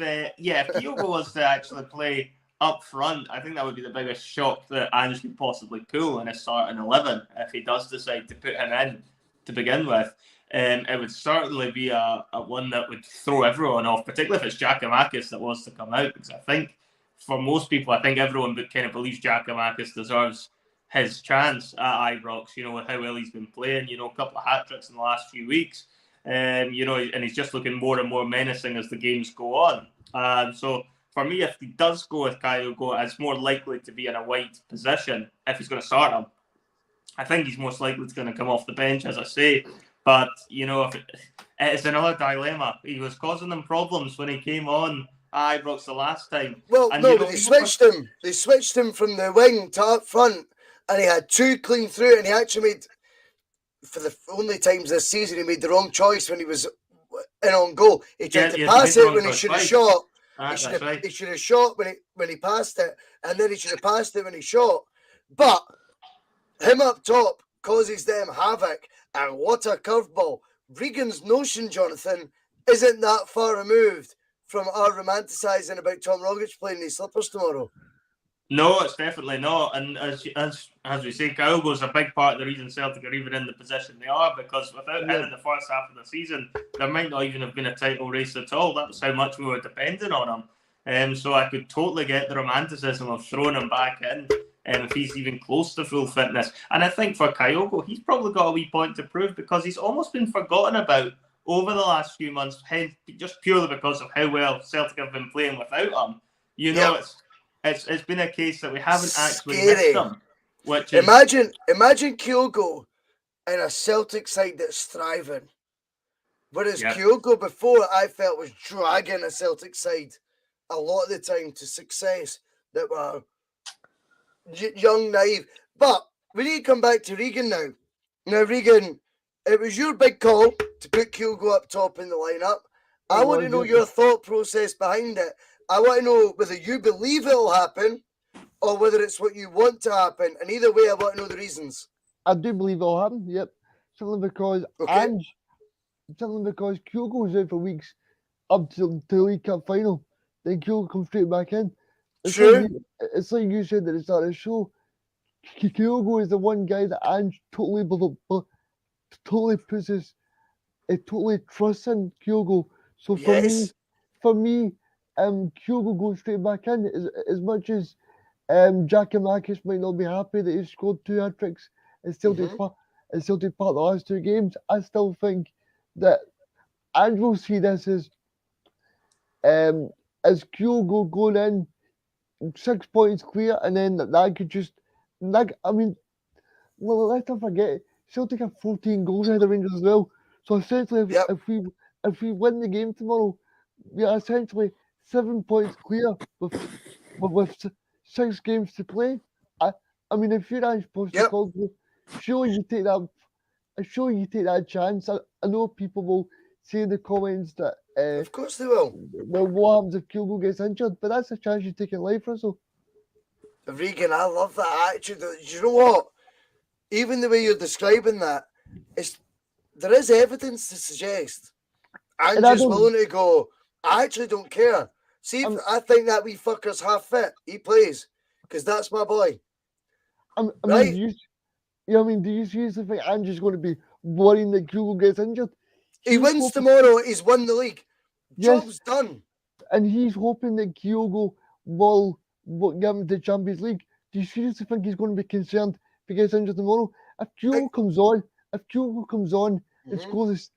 Kyogo was to actually play up front, I think that would be the biggest shock that Ange could possibly pull in a starting 11 if he does decide to put him in to begin with. It would certainly be a one that would throw everyone off, particularly if it's Giakoumakis that was to come out, because I think for most people, I think everyone kind of believes Giakoumakis deserves his chance at Ibrox, you know, with how well he's been playing, you know, a couple of hat-tricks in the last few weeks. You know, and he's just looking more and more menacing as the games go on. So for me, if he does go with Kyogo, it's more likely to be in a wide position if he's going to start him. I think he's most likely going to come off the bench, as I say. But, you know, it's another dilemma. He was causing them problems when he came on Ibrox the last time.
Well, and, no, but they switched him. They switched him from the wing to up front, and he had 2 clean through, and he actually made, for the only times this season, he made the wrong choice when he was in on goal. He tried to pass it when he should have shot. He should have shot when he passed it, and then he should have passed it when he shot. But him up top causes them havoc, and what a curveball. Regan's notion, Jonathon, isn't that far removed from our romanticising about Tom Rogic playing these slippers tomorrow.
No, it's definitely not. And as we say, Kyogo's a big part of the reason Celtic are even in the position they are, because without him in the first half of the season, there might not even have been a title race at all. That was how much we were dependent on him. So I could totally get the romanticism of throwing him back in if he's even close to full fitness. And I think for Kyogo, he's probably got a wee point to prove, because he's almost been forgotten about over the last few months, just purely because of how well Celtic have been playing without him. You know, it's been a case that we haven't actually missed him. Which is
imagine Kyogo in a Celtic side that's thriving. Whereas Kyogo before, I felt, was dragging a Celtic side a lot of the time to success that were young, naive. But we need to come back to Regan now. Now, Regan, it was your big call to put Kyogo up top in the lineup. I want to know your thought process behind it. I want to know whether you believe it'll happen or whether it's what you want to happen. And either way, I want to know the reasons.
I do believe it'll happen, yep. Simply because Kyogo was out for weeks up to the League Cup final. Then Kyogo comes straight back in. It's like you said at the start of the show. Kyogo is the one guy that Ange totally trusts in Kyogo. So for me, Kyogo going straight back in, as much as Giakoumakis might not be happy that he scored 2 hat-tricks at Celtic Park the last 2 games, I still think that Ange will see this as Kyogo going in 6 points clear, and then that could just, let's not forget, Celtic have 14 goals ahead of Rangers as well. So essentially, if we win the game tomorrow, we are essentially 7 points clear with 6 games to play. If you're Ange Postecoglou, sure you take that chance. I know people will say in the comments that
of course they will.
Well, what happens if Kyogo gets injured? But that's a chance you take in life, Russell.
Regan, I love that attitude. You know what? Even the way you're describing that, there is evidence to suggest I'm just willing to go, I actually don't care. See, if I think that wee fucker's half fit, he plays, because that's my boy.
Do you seriously think Ange's going to be worrying that Kyogo gets injured?
He wins tomorrow, he's won the league. Job's done.
And he's hoping that Kyogo will get him to the Champions League. Do you seriously think he's going to be concerned if he gets injured tomorrow? If Kyogo comes on and scores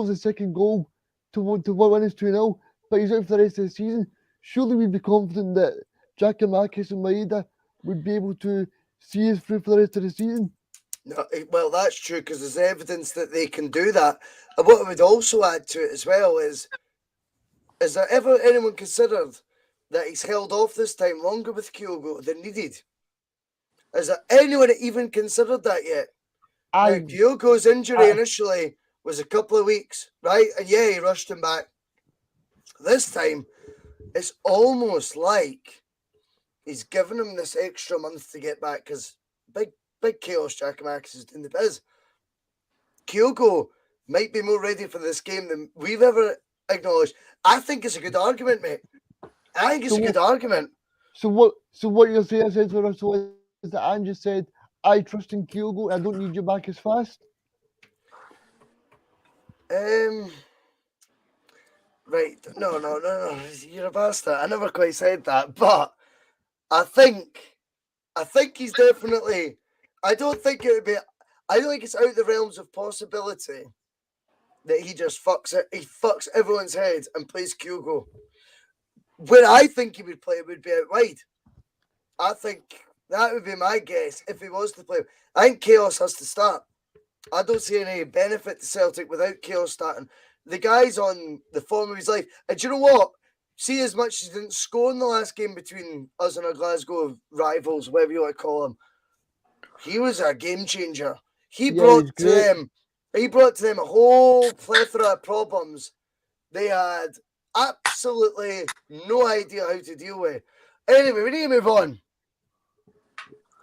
the second goal to win us 2-0, but he's out for the rest of the season, surely we'd be confident that Giakoumakis and Maeda would be able to see us through for the rest of the season.
No, well, that's true, because there's evidence that they can do that. And what I would also add to it as well is there ever anyone considered that he's held off this time longer with Kyogo than needed? Has there anyone even considered that yet? Kyogo's injury initially was a couple of weeks, right? And he rushed him back. This time, it's almost like he's given him this extra month to get back, because big chaos Giakoumakis is doing the biz. Kyogo might be more ready for this game than we've ever acknowledged. I think it's a good argument, mate. I think it's a good argument.
So what you're saying, essentially, Russell, is that Ange said, I trust in Kyogo, I don't need you back as fast?
Right. No. You're a bastard. I never quite said that, but I think he's definitely. I don't think it's out of the realms of possibility that he just fucks it. He fucks everyone's head and plays Kyogo. Where I think he would play would be out wide. I think that would be my guess if he was to play. I think Chaos has to start. I don't see any benefit to Celtic without Chaos starting. The guy's on the form of his life. And do you know what? See, as much as he didn't score in the last game between us and our Glasgow rivals, whatever you want to call him, he was a game changer. He brought to them a whole plethora of problems they had absolutely no idea how to deal with. Anyway, we need to move on.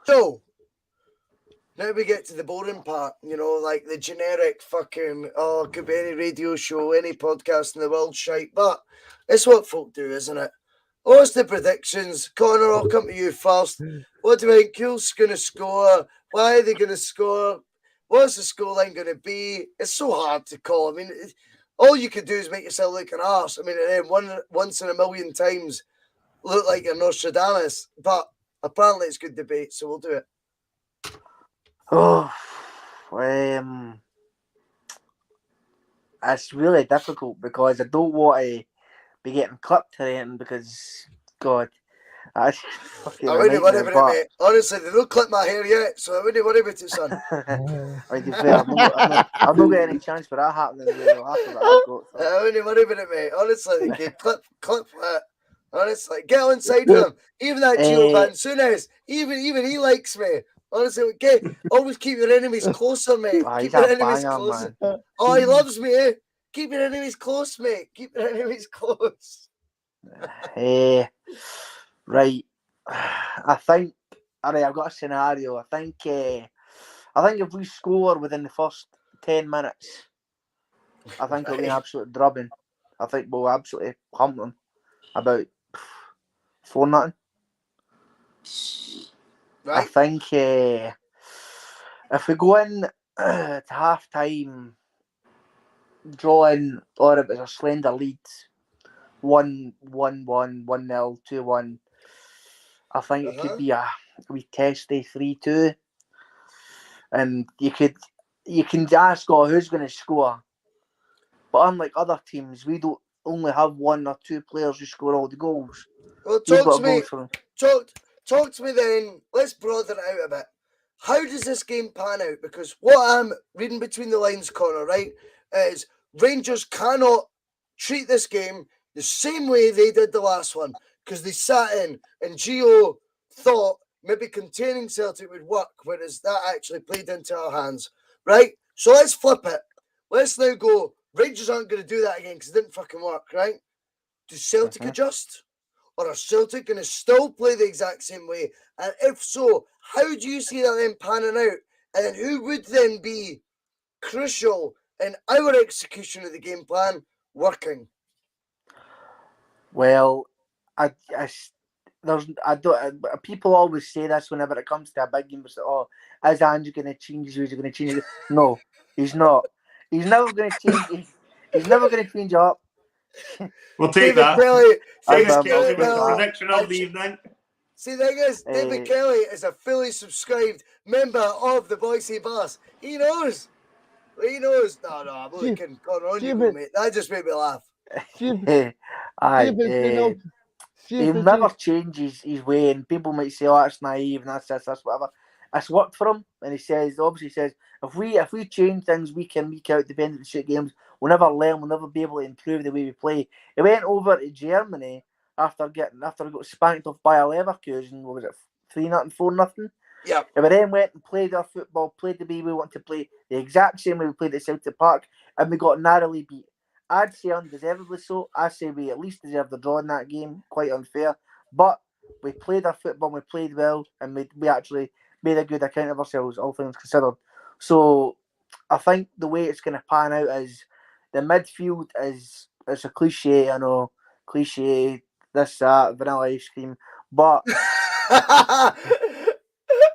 So, now we get to the boring part, like the generic fucking, could be any radio show, any podcast in the world shite, but it's what folk do, isn't it? What's the predictions? Conor, I'll come to you first. What do you think? Who's going to score? Why are they going to score? What's the scoreline going to be? It's so hard to call. I mean, all you can do is make yourself look an arse. I mean, and then once in a million times look like you're Nostradamus. But apparently it's good debate, so we'll do it.
it's really difficult because I don't want to be getting clipped or anything because, God, that's fucking
I
a
wouldn't worry
nightmare.
about it,
But
mate. Honestly, they don't clip my hair yet, so I wouldn't worry about it, son.
right, to be fair, I've not got any chance for that happening with the laugher that I've got. So.
I wouldn't worry about it, mate. Honestly, they can clip that. Honestly, get on side with him. Even that Giovanni Souness, even he likes me. Honestly, always keep your enemies closer, mate.
He's
Keep your
a
enemies
banger,
closer.
man.
Oh, he loves me, eh? Keep your enemies close, mate. Keep your enemies close.
Right. I think. Alright, I've got a scenario. I think if we score within the first 10 minutes, I think it'll be an absolute drubbing. I think we'll absolutely pump them about 4-0.
Right.
I think if we go in to half time drawing, or if it's a slender lead, 1-1, 1-0, 2-1, I think it could be a wee testy 3-2. And you can ask, who's going to score? But unlike other teams, we don't only have one or two players who score all the goals.
Well,
We've
talk
got
to me.
goals from
Talk to me then. Let's broaden it out a bit. How does this game pan out? Because what I'm reading between the lines, Conor, right, is Rangers cannot treat this game the same way they did the last one because they sat in and Gio thought maybe containing Celtic would work, whereas that actually played into our hands, right? So let's flip it. Let's now go. Rangers aren't going to do that again because it didn't fucking work, right? Does Celtic adjust? Or are Celtic going to still play the exact same way? And if so, how do you see that then panning out? And then who would then be crucial in our execution of the game plan working?
Well, people always say this whenever it comes to a big game. They say, is Ange going to change his ways? Is he going to change it? No, he's not. He's never going to change. He's never going to change it up.
We'll take
David
that.
Kelly.
David Kelly was the prediction of the evening.
See, the thing is, David Kelly is a fully subscribed member of the Bhoycie Bus. He knows. He knows. No, I'm only kidding. Conor, on you go, mate. That just made me laugh.
He'll never change his way, and people might say, that's naive, and that's whatever. It's worked for him, and he says, if we change things week in, week out, depending on the shit games, we'll never learn, we'll never be able to improve the way we play. He went over to Germany after he got spanked off by a Leverkusen. What was it, 3-0, 4-0?
Yeah.
And we then went and played our football, played the way we want to play, the exact same way we played at Celtic Park, and we got narrowly beat. I'd say undeservedly so. I say we at least deserved a draw in that game. Quite unfair. But we played our football, we played well, and we actually made a good account of ourselves, all things considered. So I think the way it's going to pan out is the midfield is, it's a cliche, I know, cliche, this, that, vanilla ice cream. But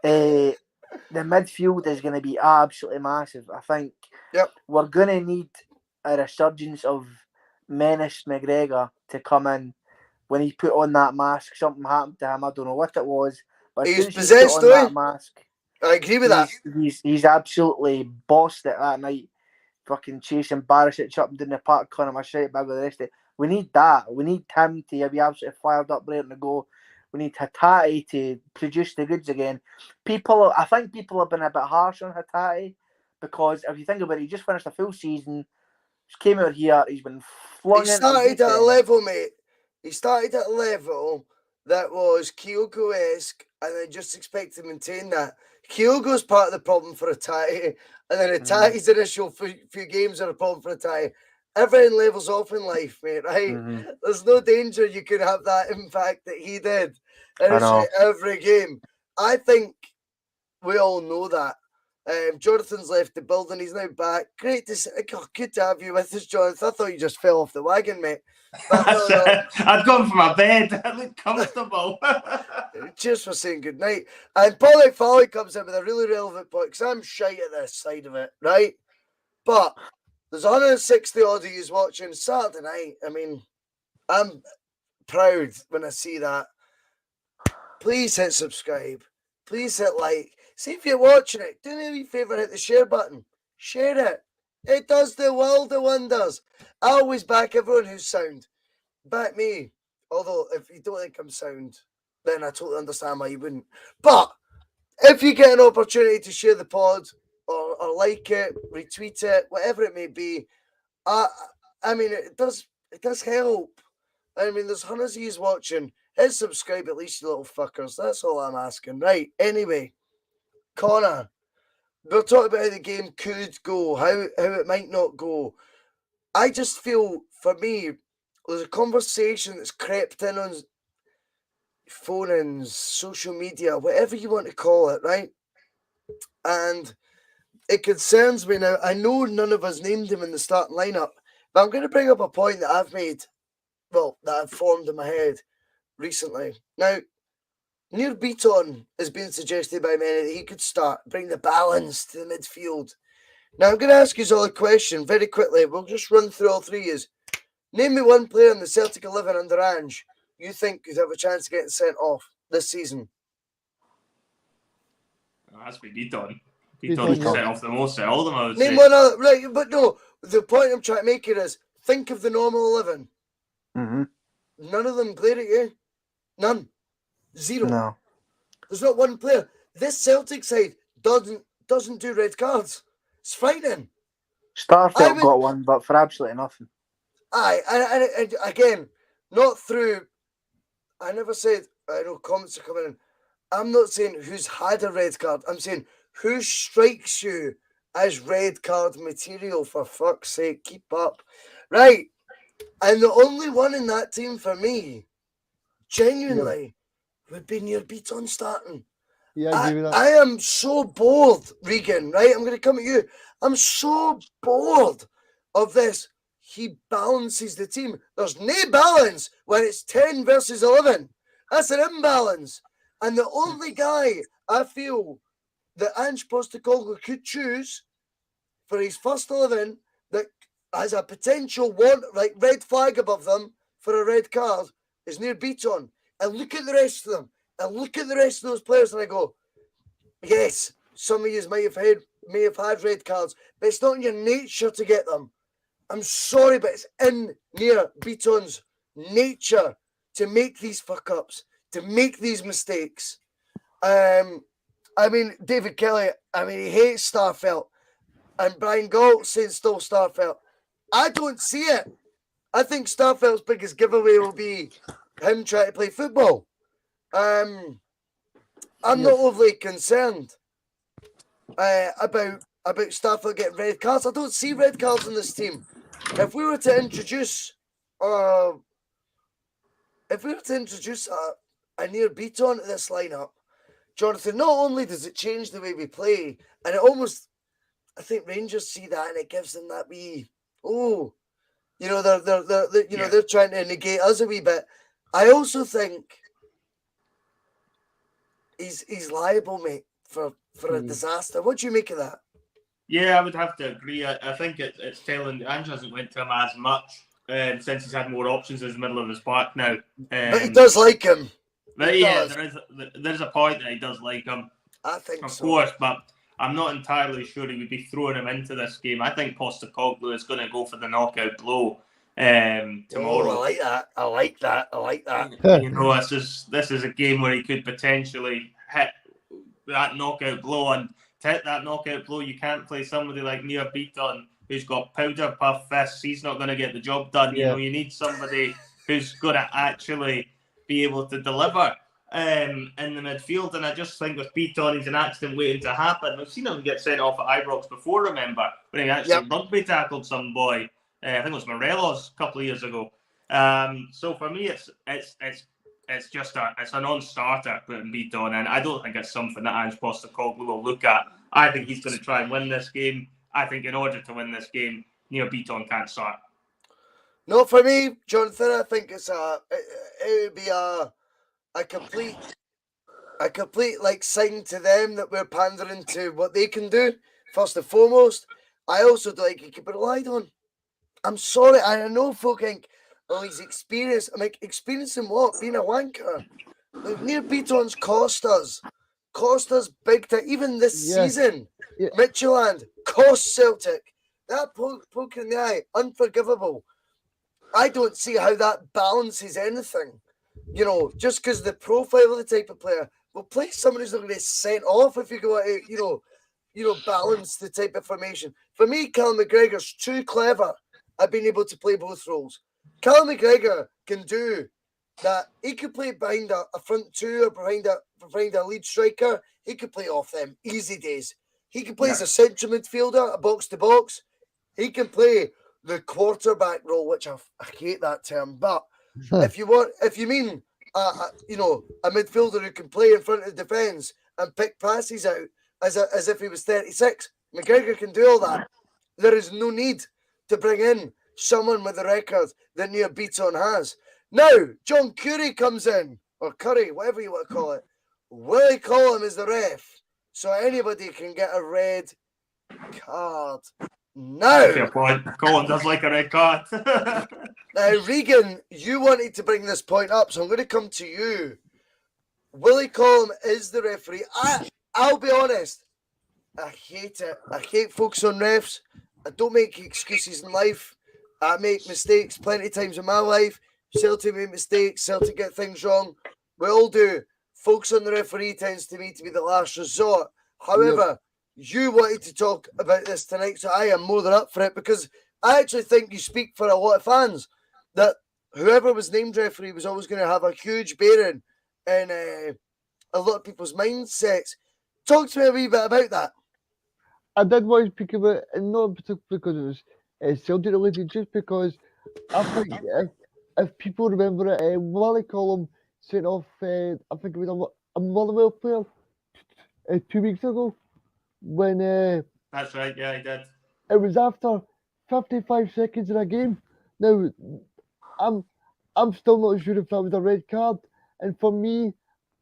the midfield is going to be absolutely massive. I think we're going to need a resurgence of Menace McGregor to come in. When he put on that mask, something happened to him. I don't know what it was, but as soon as he put on that mask,
I agree with that.
He's absolutely bossed it that night. Fucking chasing Barisic up and down the park, calling my shit bag with the rest of it. We need that. We need him to be absolutely fired up, ready to go. We need Hatate to produce the goods again. I think people have been a bit harsh on Hatate because if you think about it, he just finished a full season. Just came out here. He's been flung. He
started at a level, mate. He started at a level that was Kyogo-esque, and I just expect to maintain that. Kyogo's part of the problem for Hatate, and then Hatate's initial few games are a problem for Hatate. Everything levels off in life, mate, right? There's no danger you can have that impact that he did every game. I think we all know that. Jonathan's left the building. He's now back. Great to see. Good to have you with us, Jonathan. I thought you just fell off the wagon, mate. But no.
I'd gone for my bed. I look comfortable.
Cheers for saying good night. And Paulie Foley comes in with a really relevant point because I'm shite at this side of it, right? But there's 160 odd of you watching Saturday night. I mean, I'm proud when I see that. Please hit subscribe. Please hit like. See if you're watching it. Do me a wee favour, hit the share button. Share it. It does the world of wonders. I always back everyone who's sound. Back me. Although, if you don't think I'm sound, then I totally understand why you wouldn't. But if you get an opportunity to share the pod or like it, retweet it, whatever it may be, I mean, it does help. I mean, there's hundreds of yous watching. Hit subscribe at least, you little fuckers. That's all I'm asking. Right, anyway, Connor, we're talking about how the game could go, how it might not go. I just feel, for me, there's a conversation that's crept in on phone-ins, social media, whatever you want to call it, right? And it concerns me now. I know none of us named him in the starting lineup, but I'm going to bring up a point that I've made, well, that I've formed in my head recently. Now, Near Beaton has been suggested by many that he could start, bring the balance to the midfield. Now, I'm going to ask you all a question very quickly. We'll just run through all three of you. Name me one player in the Celtic 11 under Ange you think could have a chance of getting sent off this season.
That's be Beaton.
Beaton,
Beaton
yeah.
sent off the most out of all of them, I would
Name
say.
one other, right? But no, the point I'm trying to make here is think of the normal 11.
Mm-hmm.
None of them glare at you. None. Zero.
No.
There's not one player. This Celtic side doesn't do red cards. It's frightening.
Starfelt got one, but for absolutely nothing.
Aye, and again, not through. I never said. I know comments are coming in. I'm not saying who's had a red card. I'm saying who strikes you as red card material. For fuck's sake, keep up, right? And the only one in that team for me, genuinely, would be Near Beaton starting.
Yeah, I agree with that.
I am so bored, Regan, right? I'm going to come at you. I'm so bored of this. He balances the team. There's no balance when it's 10 versus 11. That's an imbalance. And the only guy I feel that Ange Postecoglou could choose for his first 11 that has a potential red flag above them for a red card is Near Beaton. And look at the rest of them. And look at the rest of those players, and I go, yes, some of you may have had red cards, but it's not in your nature to get them. I'm sorry, but it's in Near Beaton's nature to make these fuck-ups, to make these mistakes. I mean, David Kelly, he hates Starfelt. And Brian Galt saying still Starfelt. I don't see it. I think Starfelt's biggest giveaway will be him trying to play football. I'm not overly concerned about Starfelt getting red cards. I don't see red cards in this team. If we were to introduce a Near Beaton to this lineup, Jonathan, not only does it change the way we play, and it almost, I think Rangers see that and it gives them that wee, they're trying to negate us a wee bit. I also think he's liable, mate, for a disaster. What do you make of that?
Yeah, I would have to agree. I think it's telling Ange hasn't went to him as much since he's had more options in the middle of his park now.
But he does like him.
But yeah, there's a point that he does like him.
I think
of
so.
course, but I'm not entirely sure he would be throwing him into this game. I think Postecoglou is going to go for the knockout blow tomorrow.
I like that.
You know, this is a game where he could potentially hit that knockout blow, and to hit that knockout blow, you can't play somebody like Near Beaton who's got powder puff fists. He's not going to get the job done. You know, you need somebody who's going to actually be able to deliver in the midfield. And I just think with Beaton, he's an accident waiting to happen. We've seen him get sent off at Ibrox before, remember, when he actually rugby tackled some boy. I think it was Morelos a couple of years ago. So for me, it's just a non-starter putting Beaton in. I don't think it's something that Ange Postecoglou will look at. I think he's going to try and win this game. I think in order to win this game, Near Beaton can't start.
Not for me, Jonathan. I think it would be a complete sign to them that we're pandering to what they can do. First and foremost, I also don't think he can be relied on. I'm sorry, I know folk think, he's experienced. I'm like, experienced in what? Being a wanker. Like, Near Beaton's cost us big time. Even this season, Midtjylland cost Celtic That poke in the eye, unforgivable. I don't see how that balances anything. You know, just because the profile of the type of player will play someone who's not going to get sent off if you go out, balance the type of formation. For me, Callum McGregor's too clever at being able to play both roles. Callum McGregor can do that. He could play behind a front two or behind a lead striker. He could play off them, easy days. He can play as a central midfielder, a box to box. He can play the quarterback role, which I hate that term, but if you mean a midfielder who can play in front of the defence and pick passes out as if he was 36, McGregor can do all that. There is no need to bring in someone with the record that Neil Beaton has. Now, John Curry comes in, or Curry, whatever you want to call it. Willie Collum is the ref, so anybody can get a red card. Now,
Fair point. Colin does like a red card.
now, Regan, you wanted to bring this point up, so I'm going to come to you. Willie Collum is the referee. I'll be honest, I hate it. I hate folks on refs. I don't make excuses in life. I make mistakes plenty of times in my life. Celtic make mistakes. Celtic get things wrong. We all do. Folks on the referee tends to me to be the last resort. However, you wanted to talk about this tonight, so I am more than up for it because I actually think you speak for a lot of fans that whoever was named referee was always going to have a huge bearing in a lot of people's mindsets. Talk to me a wee bit about that.
I did want to speak about it, and not particularly because it was Celtic related, just because I think if people remember it, Willie Collum sent off, I think it was a Motherwell player 2 weeks ago. When
That's right, yeah, he did.
It was after 55 seconds in a game. Now, I'm still not sure if that was a red card. And for me,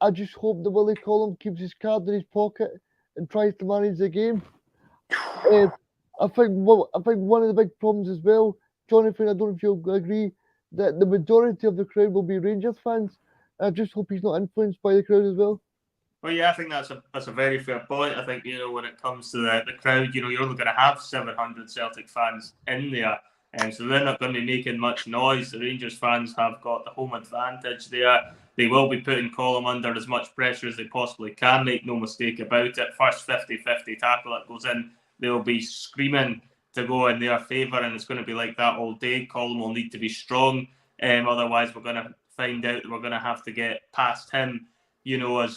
I just hope that Willie Collum keeps his card in his pocket and tries to manage the game. I think one of the big problems as well, Jonathon, I don't know if you'll agree, that the majority of the crowd will be Rangers fans. I just hope he's not influenced by the crowd as well.
Well, yeah, I think that's a very fair point. I think, when it comes to the crowd, you're only going to have 700 Celtic fans in there. And so they're not going to be making much noise. The Rangers fans have got the home advantage there. They will be putting Collum under as much pressure as they possibly can, make no mistake about it. First 50-50 tackle that goes in, they'll be screaming to go in their favour, and it's going to be like that all day. Collum will need to be strong. Otherwise, we're going to find out that we're going to have to get past him,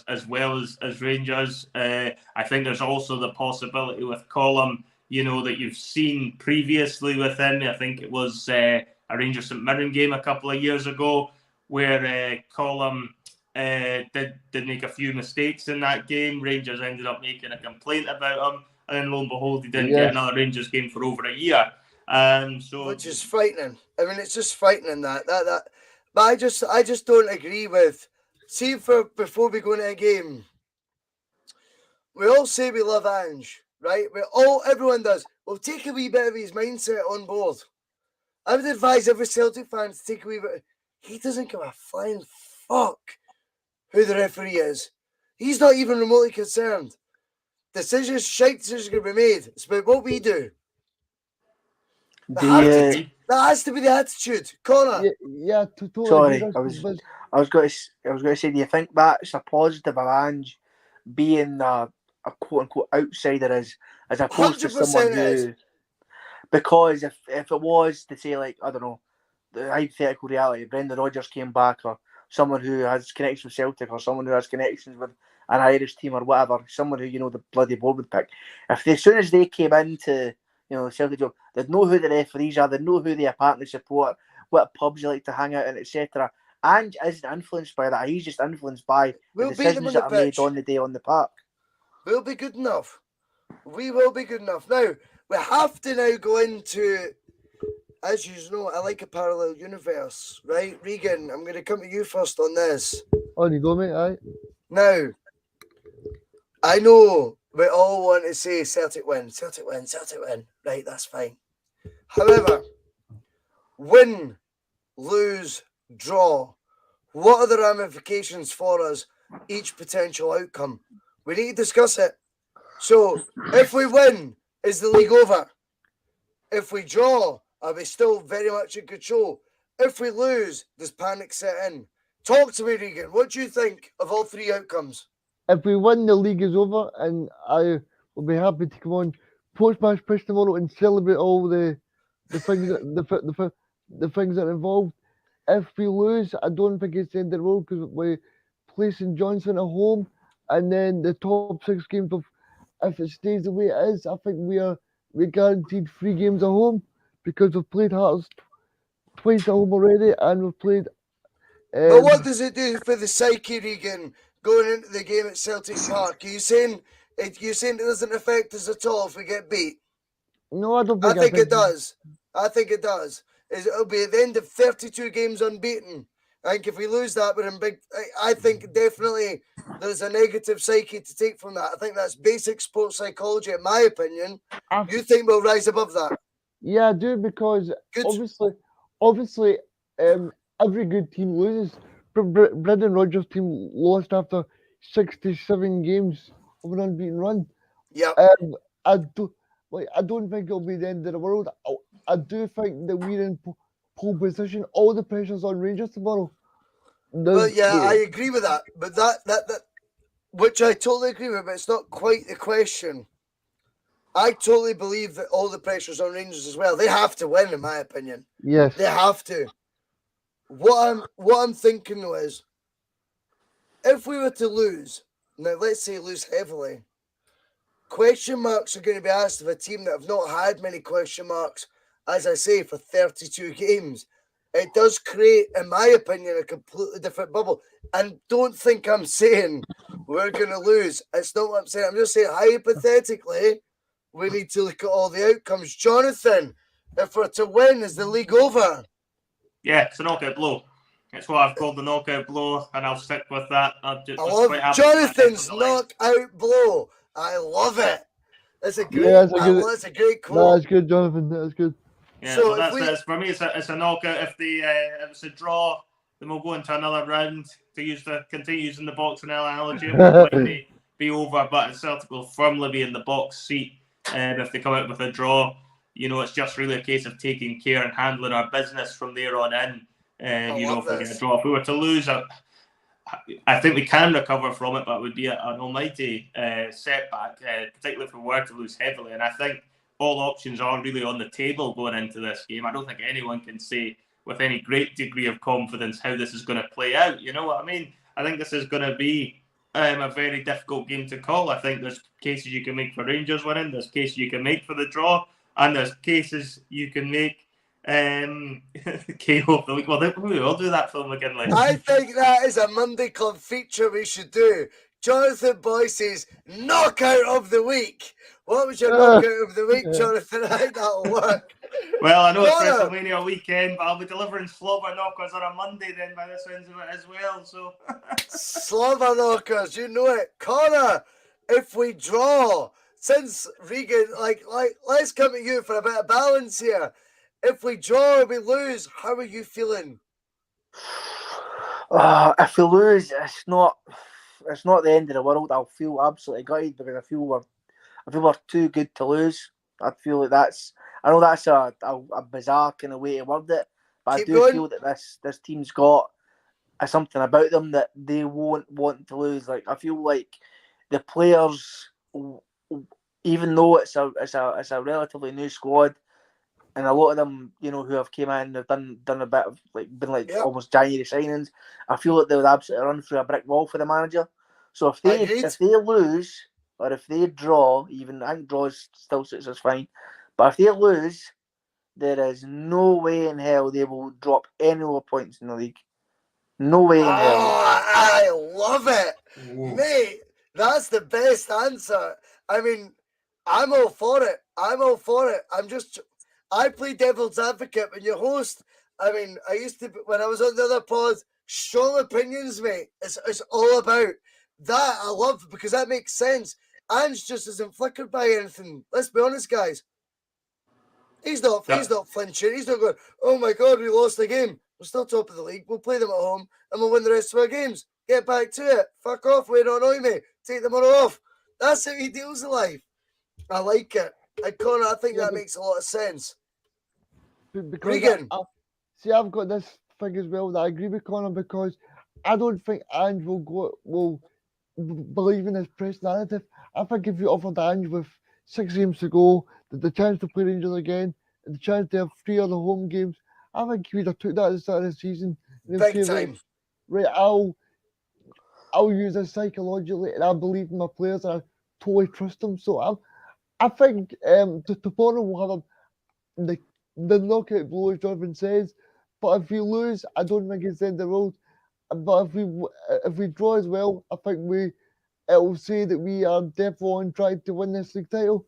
as well as Rangers. I think there's also the possibility with Collum, that you've seen previously with him. I think it was a Rangers St Mirren game a couple of years ago where Collum did make a few mistakes in that game. Rangers ended up making a complaint about him, and then lo and behold, he didn't get another Rangers game for over a year.
Which is frightening. I mean, it's just frightening that. But I just don't agree with. See, before we go into a game, we all say we love Ange, right? Everyone does. We'll take a wee bit of his mindset on board. I would advise every Celtic fan to take a wee bit. He doesn't give a flying fuck who the referee is. He's not even remotely concerned. Shite decisions going to be made. It's about what we do. That has to be the attitude, Conor.
Yeah, totally.
Sorry, I was going to say, do you think that's a positive of Ange being a quote unquote outsider as opposed to someone who? Because if it was to say, like, I don't know, the hypothetical reality, Brendan Rodgers came back, or someone who has connections with Celtic, or someone who has connections with an Irish team or whatever, someone who the bloody board would pick. As soon as they came into the Celtic job, they'd know who the referees are, they'd know who they apparently support, what pubs you like to hang out in, etc. Ange isn't influenced by that. He's just influenced by the decisions that are made on the day on the park.
We'll be good enough. We will be good enough. Now, we have to now go into, as you know, I like a parallel universe, right? Regan, I'm going to come to you first on this.
On you go, mate, aye.
Now, I know we all want to say Celtic win, Celtic win, Celtic win. Right, that's fine. However, win, lose, draw. What are the ramifications for us, each potential outcome? We need to discuss it. So, if we win, is the league over? If we draw, are we still very much in control? If we lose, does panic set in? Talk to me, Regan. What do you think of all three outcomes?
If we win, the league is over, and I will be happy to come on post-match push tomorrow and celebrate all the things the things that are involved. If we lose, I don't think it's the end of the world because we're placing Johnson at home, and then the top 6 games of, if it stays the way it is, I think we're guaranteed 3 games at home because we've played Hearts twice at home already, and we've played.
But what does it do for the psyche, Regan, going into the game at Celtic Park? Are you saying it doesn't affect us at all if we get beat?
No, I don't think.
I think it does. I think it does. It'll be at the end of 32 games unbeaten. I think if we lose that, we're in big. I think definitely there's a negative psyche to take from that. I think that's basic sports psychology, in my opinion. You think we'll rise above that?
Yeah, I do, because obviously, every good team loses. Brendan Rodgers' team lost after 67 games of an unbeaten run.
Yeah.
I don't think it'll be the end of the world. I do think that we're in pole position. All the pressure's on Rangers tomorrow.
I agree with that. But that which I totally agree with, but it's not quite the question. I totally believe that all the pressure's on Rangers as well. They have to win, in my opinion.
Yes.
They have to. What I'm thinking though is, if we were to lose, now let's say lose heavily, question marks are going to be asked of a team that have not had many question marks, as I say, for 32 games. It does create, in my opinion, a completely different bubble. And don't think I'm saying we're going to lose. It's not what I'm saying. I'm just saying, hypothetically, we need to look at all the outcomes. Jonathon, if we're to win, is the league over?
Yeah, it's a knockout blow. It's what I've called the knockout blow, and I'll stick with that.
I love Jonathon's knockout blow. I love it. That's a great. That's a great quote.
No, that's good, Jonathan. That's good.
Yeah, so that's for me. It's a knockout. If it's a draw, then we'll go into another round. Continue using the boxing analogy. It might be over, but Celtic will firmly be in the box seat. If they come out with a draw, it's just really a case of taking care and handling our business from there on in. If we get a draw, if we were to lose, I think we can recover from it, but it would be an almighty setback, particularly if we were to lose heavily. And I think all options are really on the table going into this game. I don't think anyone can say with any great degree of confidence how this is going to play out. You know what I mean? I think this is going to be a very difficult game to call. I think there's cases you can make for Rangers winning, there's cases you can make for the draw, and there's cases you can make KO of the week. Well, we will do that film again later.
I think that is a Monday Club feature we should do. Jonathon Boyce's knockout of the week. What was your knockout of the week, Jonathon? I think that'll work.
Well, I know it's WrestleMania weekend, but I'll be delivering slobber knockers on a Monday then by the sounds of it as well. So
slobber knockers, you know it. Conor, if we draw, since Regan, let's come at you for a bit of balance here. If we draw or we lose, how are you feeling?
If we lose, it's not the end of the world. I'll feel absolutely gutted because I feel we're too good to lose. I feel like I know that's a bizarre kind of way to word it, but I do feel that this team's got something about them that they won't want to lose. Like, I feel like the players, even though it's a relatively new squad, and a lot of them, who have came in, have done a bit of almost January signings. I feel like they would absolutely run through a brick wall for the manager. So if they lose or if they draw, even I think draws still suits us fine. But if they lose, there is no way in hell they will drop any more points in the league. No way in hell.
I love it, mate. That's the best answer. I mean, I'm all for it. I play devil's advocate when you host. I mean, I used to, when I was on the other pod, strong opinions, mate. It's all about that. I love, because that makes sense. Ange just isn't flickered by anything. Let's be honest, guys. He's not flinching. He's not going, oh my God, we lost the game. We're still top of the league. We'll play them at home and we'll win the rest of our games. Get back to it. Fuck off. Wait, don't annoy me. Take the money off. That's how he deals with life. I like it. And Conor, I think that makes a lot of sense.
because
Regan.
see, I've got this thing as well that I agree with Conor, because I don't think Ange will believe in his press narrative. I think if you offered Ange with 6 games to go, the chance to play Rangers again, and the chance to have 3 other home games, I think he would have took that at the start of the season. And he'll
Big
say,
time.
right, I'll use this psychologically, and I believe in my players, and I totally trust them. So I think tomorrow we'll have the knockout blow, as Jonathan says. But if we lose, I don't think it's the end of the world. But if we draw as well, I think it'll say that we are definitely on track to win this league title.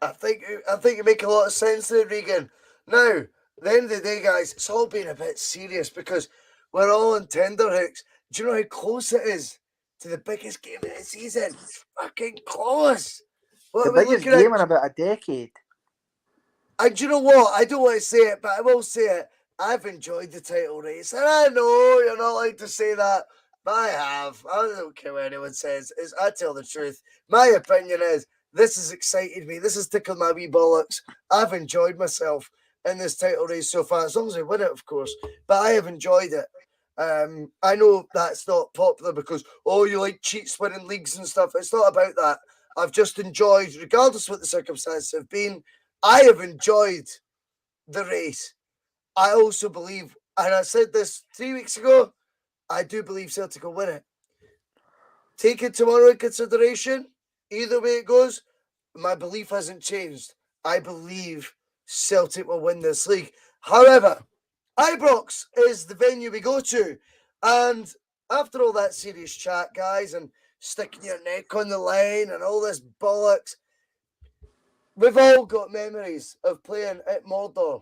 I think you make a lot of sense there, Regan. Now, at the end of the day, guys, it's all been a bit serious because we're all on tenterhooks. Do you know how close it is to the biggest game of the season? It's fucking close. What
The
are we
biggest
looking
game
at?
in about a decade.
And do you know what? I don't want to say it, but I will say it. I've enjoyed the title race. And I know you're not like to say that, but I have. I don't care what anyone says. I tell the truth. My opinion is this has excited me. This has tickled my wee bollocks. I've enjoyed myself in this title race so far, as long as I win it, of course. But I have enjoyed it. I know that's not popular because, you like cheats winning leagues and stuff. It's not about that. I've just enjoyed, regardless of what the circumstances have been, I have enjoyed the race. I also believe, and I said this 3 weeks ago, I do believe Celtic will win it. Taking tomorrow in consideration, either way it goes, my belief hasn't changed. I believe Celtic will win this league. However, Ibrox is the venue we go to. And after all that serious chat, guys, and sticking your neck on the line and all this bollocks, we've all got memories of playing at Mordor.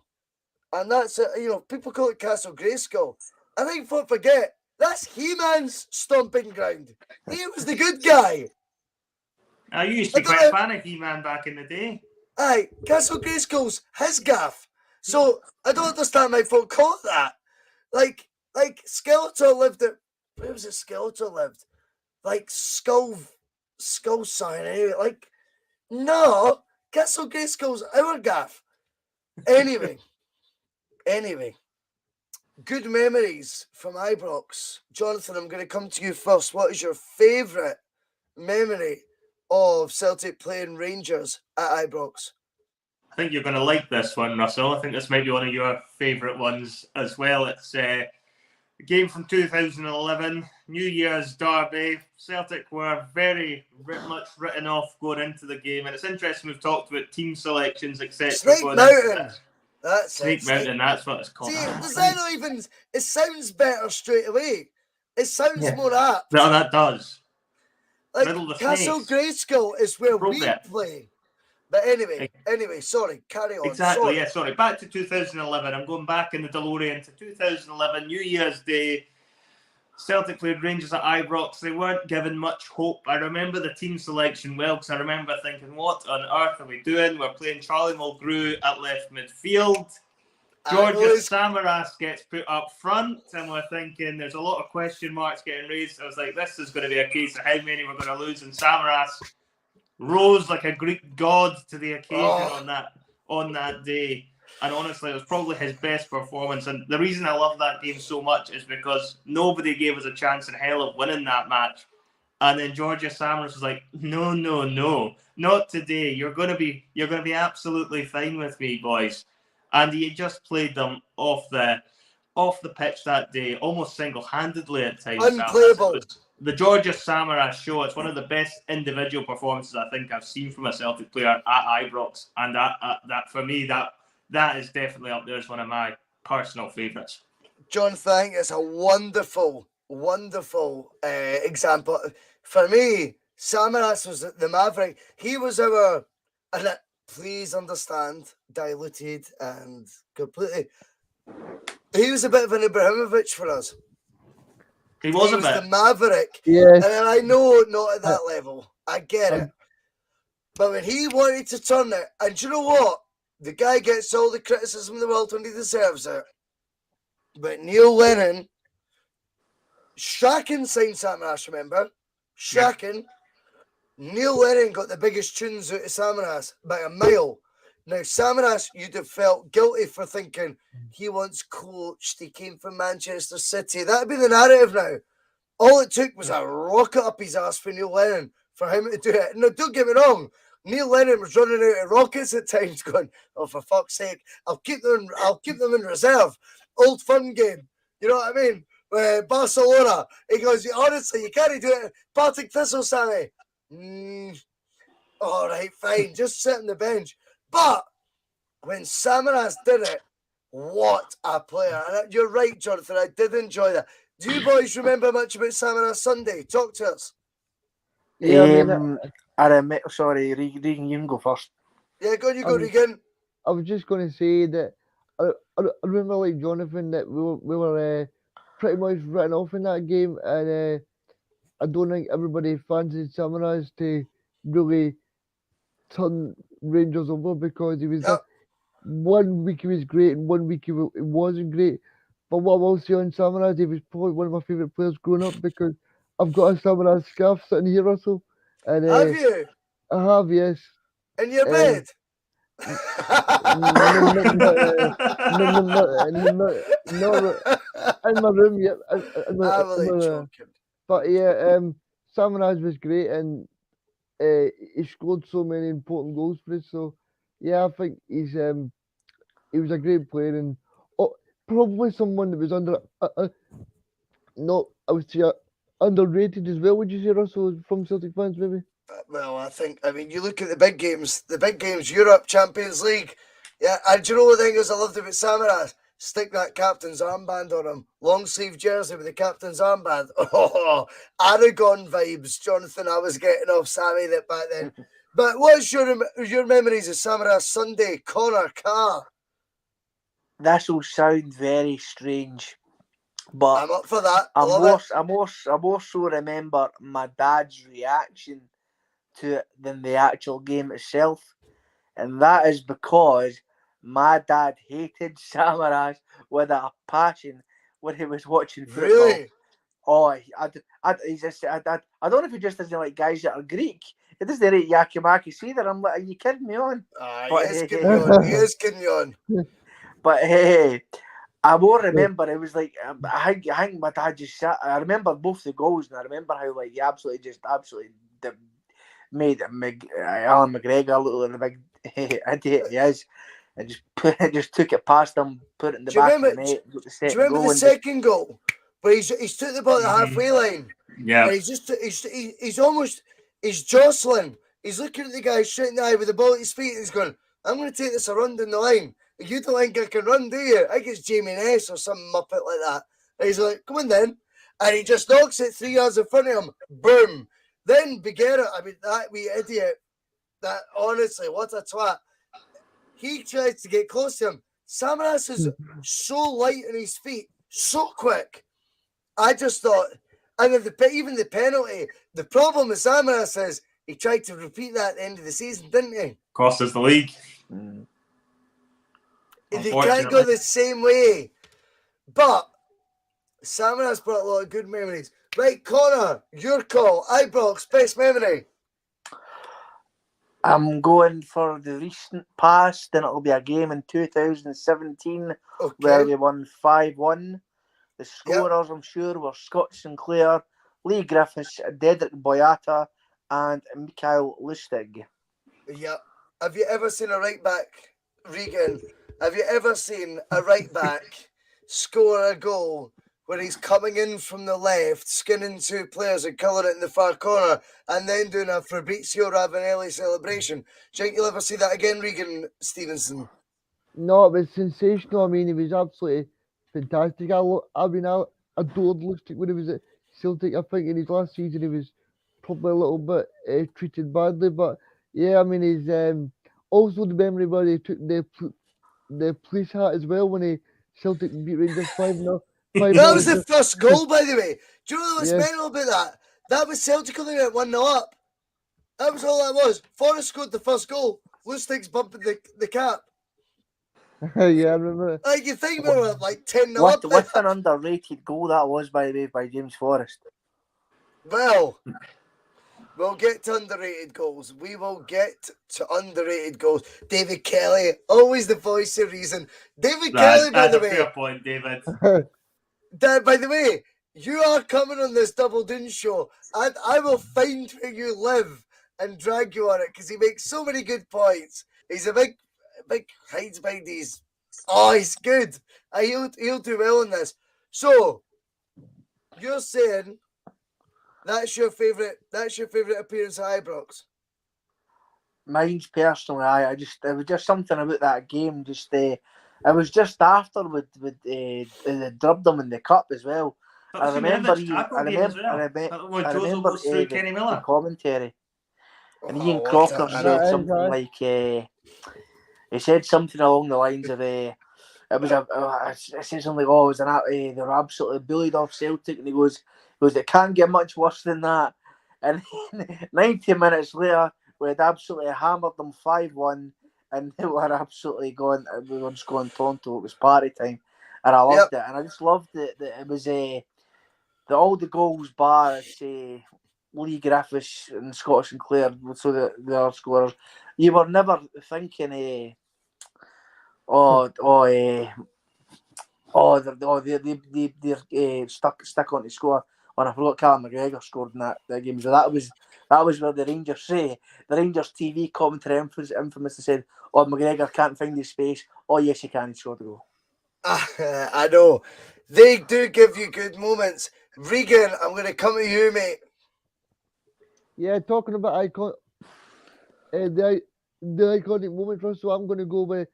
And that's it. People call it Castle Grayskull. I think folk forget, that's He-Man's stomping ground. He was the good guy.
I used to be quite a fan of He-Man back in the day.
Aye, Castle Grayskull's his gaff. So I don't understand why folk call it that. Like Skeletor lived at, where was it Skeletor lived? Like Skull Sign, anyway. Like, no, Castle Grayskull's our gaff. Anyway, good memories from Ibrox. Jonathan, I'm going to come to you first. What is your favourite memory of Celtic playing Rangers at Ibrox?
I think you're going to like this one, Russell. I think this might be one of your favourite ones as well. It's a game from 2011, New Year's derby. Celtic were very much written off going into the game. And it's interesting, we've talked about team selections, etc.
Snake Mountain. That's
Snake Mountain, that's what it's called.
See, does that not even... It sounds better straight away. It sounds more apt.
No, that does.
Like,
Middle of the
Castle
Snakes.
Grayskull is where
Prove
we
it.
play. But anyway, sorry, carry on.
Exactly, sorry. Back to 2011. I'm going back in the DeLorean to 2011, New Year's Day. Celtic played Rangers at Ibrox. They weren't given much hope. I remember the team selection well because I remember thinking, what on earth are we doing? We're playing Charlie Mulgrew at left midfield. Georgios Samaras gets put up front, and we're thinking there's a lot of question marks getting raised. I was like, this is going to be a case of how many we're going to lose, and Samaras rose like a Greek god to the occasion on that day. And honestly, it was probably his best performance. And the reason I love that game so much is because nobody gave us a chance in hell of winning that match. And then Georgios Samaras was like, no, not today. You're going to be absolutely fine with me, boys. And he just played them off the pitch that day, almost single-handedly at times.
Unplayable.
The Georgios Samaras show. It's one of the best individual performances I think I've seen from a Celtic player at Ibrox. And that for me, that is definitely up there as one of my personal favourites.
Jonathan, I think it's a wonderful example. For me, Samaras was the Maverick. He was our, and please understand, diluted and completely. He was a bit of an Ibrahimovic for us.
He was a bit.
The Maverick.
Yes.
And I know not at that level. I get it. But when he wanted to turn it, and you know what? The guy gets all the criticism in the world when he deserves it. But Neil Lennon, Strachan signed Samaras, remember? Strachan. Neil Lennon got the biggest tunes out of Samaras by a mile. Now, Samaras, you'd have felt guilty for thinking he once coached, he came from Manchester City. That'd be the narrative now. All it took was a rocket up his ass for Neil Lennon for him to do it. No, don't get me wrong. Neil Lennon was running out of rockets at times, going, "Oh, for fuck's sake, I'll keep them in reserve." Old Firm game, you know what I mean? Barcelona. He goes, "Honestly, you can't do it." Partick Thistle, Sammy. All right, fine, just sit on the bench. But when Samaras did it, what a player! And you're right, Jonathan. I did enjoy that. Do you boys remember much about Samaras Sunday? Talk to us.
Yeah, I mean,
I remember. Sorry, Regan, you can go first.
Yeah, go Regan.
I was just going to say that I remember, like Jonathan, that we were pretty much written off in that game, and I don't think everybody fancied Samaras to really turn Rangers over, because he was
Yep.
1 week he was great and 1 week he wasn't great. But what I will say on Samaras, he was probably one of my favourite players growing up, because I've got a Samaras scarf sitting here, Russell. And
Have you?
I have, yes.
In your bed?
No, in my room, yeah. In my room.
Joking.
But yeah, Samaras was great, and he scored so many important goals for us. So yeah, I think he was a great player, and probably someone that was I would say underrated as well. Would you say, Russell, from Celtic fans, maybe?
Well, I mean, you look at the big games, Europe, Champions League. Yeah, and do you know what thing is I loved about Samaras? Stick that captain's armband on him. Long sleeve jersey with the captain's armband. Oh, Aragon vibes, Jonathan. I was getting off Sammy that back then. But what's your memories of Samaras Sunday? Conor Carr.
This will sound very strange, but
I'm up for that.
I also remember my dad's reaction to it than the actual game itself, and that is because my dad hated Samaras with a passion when he was watching football.
Really?
Oh, I don't know if he just doesn't like guys that are Greek. It doesn't rate Yakimakis either. I'm like, are you kidding me on?
He is kidding you on.
But hey, I will remember it was like I think my dad just sat. I remember both the goals, and I remember how like he absolutely made Alan McGregor look like the big idiot he is, and just took it past him, put it in the back of the net.
Do you remember the second goal? But he's took the ball at the halfway line.
Yeah.
And he's jostling. He's looking at the guy straight in the eye with the ball at his feet, and he's going, "I'm going to take this a run down the line. You don't think I can run, do you? I think it's Jamie Ness or some muppet like that." And he's like, "Come on then." And he just knocks it 3 yards in front of him. Boom. Then Beguera, I mean, that wee idiot, that honestly, what a twat. He tries to get close to him. Samaras is so light on his feet, so quick. I just thought, and then even the penalty, the problem with Samaras is he tried to repeat that at the end of the season, didn't he?
Cost us the league.
They can't go the same way. But Samaras brought a lot of good memories. Right, Conor, your call. Ibrox, best memory.
I'm going for the recent past, and it'll be a game in 2017 where we won 5-1. The scorers, I'm sure, were Scott Sinclair, Lee Griffiths, Dedrick Boyata, and Mikhail Lustig.
Yep. Have you ever seen a right back, Regan? Have you ever seen a right back score a goal where he's coming in from the left, skinning two players and killing it in the far corner, and then doing a Fabrizio Ravanelli celebration? Do you think you'll ever see that again, Regan Stevenson?
No, it was sensational. I mean, he was absolutely fantastic. I adored Lustig when he was at Celtic. I think in his last season he was probably a little bit treated badly, but yeah, I mean, he's also the memory where he took the police hat as well when Celtic beat Rangers 5-0.
That was the first goal, by the way. Do you know what's mental about that? That was Celtic only went 1-0 up. That was all that was. Forrest scored the first goal. Lustig's bumping the cap.
Yeah, I remember.
Like, you think we were like 10-0 up.
What an underrated goal that was, by the way, by James Forrest.
Well, We'll get to underrated goals. We will get to underrated goals. David Kelly, always the voice of reason. David Kelly, by
That's
the
a fair
way.
point, David.
By the way, you are coming on this Double Doon show, and I will find where you live and drag you on it because he makes so many good points. He's a big hides behind these. Oh, he's good. He'll do well in this. So, you're saying that's your favourite appearance at Ibrox?
Mine's personally, it was just something about that game. It was just after they drubbed them in the cup as well. I remember the commentary, and Ian Crocker said something like he said something along the lines of it said something like, "Oh, they were absolutely bullied off Celtic," and he goes, "It can't get much worse than that." And 90 minutes later, we had absolutely hammered them 5-1, and they were absolutely going. We were just going Tonto. It was party time, and I loved it. And I just loved that it was all the goals bar Lee Griffiths and Scott Sinclair, so the other scorers. You were never thinking they stuck on to score. And I forgot Callum McGregor scored in that game. So that was where the Rangers TV commentary infamously said, "Oh, McGregor can't find his space. Oh yes, he can. He scored the goal."
I know. They do give you good moments. Regan, I'm going to come to you, mate.
Yeah, talking about the iconic moments, Russell, I'm going to go with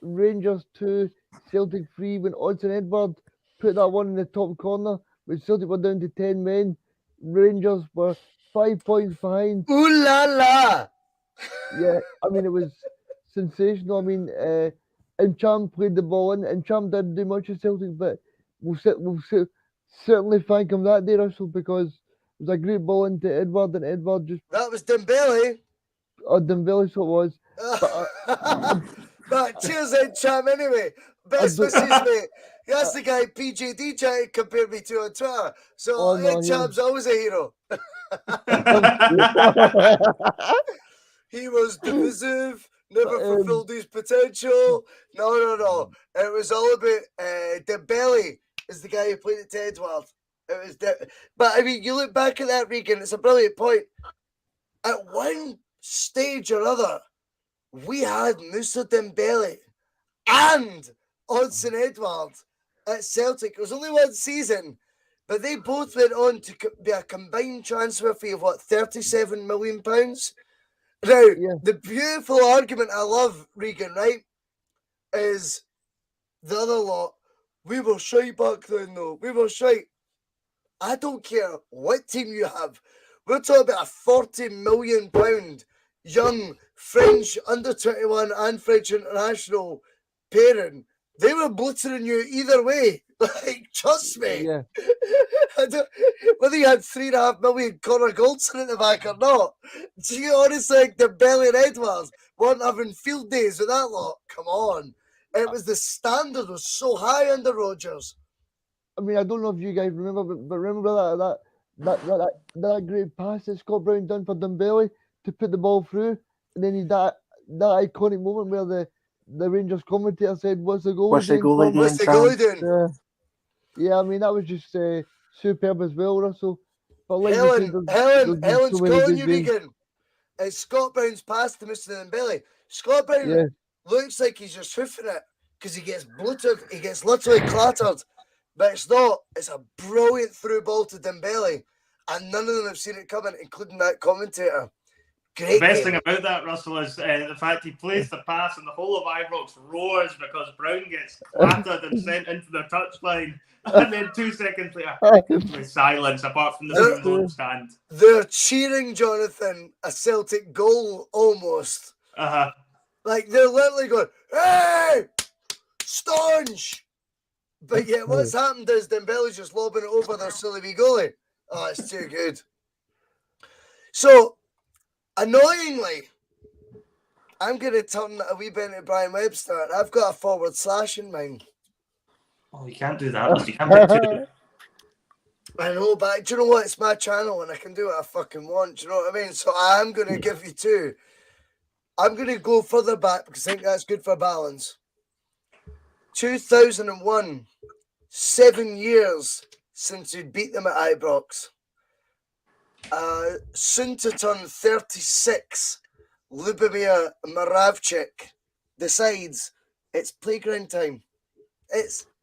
Rangers 2, Celtic 3 when Odsonne Edouard put that one in the top corner. When Celtic were down to 10 men, Rangers were 5 points behind.
Ooh la la!
Yeah, I mean, it was sensational. I mean, Encham played the ball in. Encham didn't do much of Celtic, but we'll certainly thank him that day, Russell, because it was a great ball into Edouard, and Edouard just...
That was Dembele.
Oh, Dembele, so it was.
But cheers, Encham, anyway. Best wishes, mate. That's the guy PJD tried to compare me to on Twitter. So Encham's always a hero. He was divisive, never fulfilled his potential. No. It was all about Dembele is the guy who played it to Edouard. It was but I mean, you look back at that, Regan, it's a brilliant point. At one stage or other, we had Moussa Dembele and Odsonne Edouard at Celtic. It was only one season, but they both went on to be a combined transfer fee of £37 million. Now, the beautiful argument I love, Regan, right, is the other lot. We were shy back then, though. We were shy. I don't care what team you have. We're talking about a £40 million young French under-21 and French international pairing. They were blitzering you either way. Like, trust me.
Yeah.
Whether you had $3.5 million Conor Goldson at the back or not. Do you honestly think Dembele and Edwards weren't having field days with that lot? Come on. It was the standard was so high under Rodgers.
I mean, I don't know if you guys remember, but remember that great pass that Scott Brown done for Dembele to put the ball through, and then that iconic moment where the Rangers commentator said, "What's the goal?
What's the goalie doing?"
Yeah, I mean that was just superb as well, Russell. But like
Helen's calling you, Regan. It's Scott Brown's pass to Mr. Dembele. Scott Brown looks like he's just hoofing it because he gets bluttered. He gets literally clattered. But it's not. It's a brilliant through ball to Dembele. And none of them have seen it coming, including that commentator. Great
the best
game.
thing about that, Russell, is the fact he plays the pass and the whole of Ibrox roars because Brown gets clattered and sent into the touchline. And then 2 seconds later, with silence, apart from the Brown stand.
They're cheering Jonathon a Celtic goal almost. Like they're literally going, "Hey, staunch!" But yet, what's happened is Dembele's just lobbing it over their silly wee goalie. Oh, it's too good. So, annoyingly, I'm going to turn a wee bit into Brian Webster. I've got a forward slash in mind.
Oh, you can't do that. You can't put two.
I know, but do you know what? It's my channel and I can do what I fucking want. Do you know what I mean? So I'm going to give you two. I'm going to go further back because I think that's good for balance. 2001, 7 years since we beat them at Ibrox. Soon to turn 36, Lubo Moravcik decides it's playground time.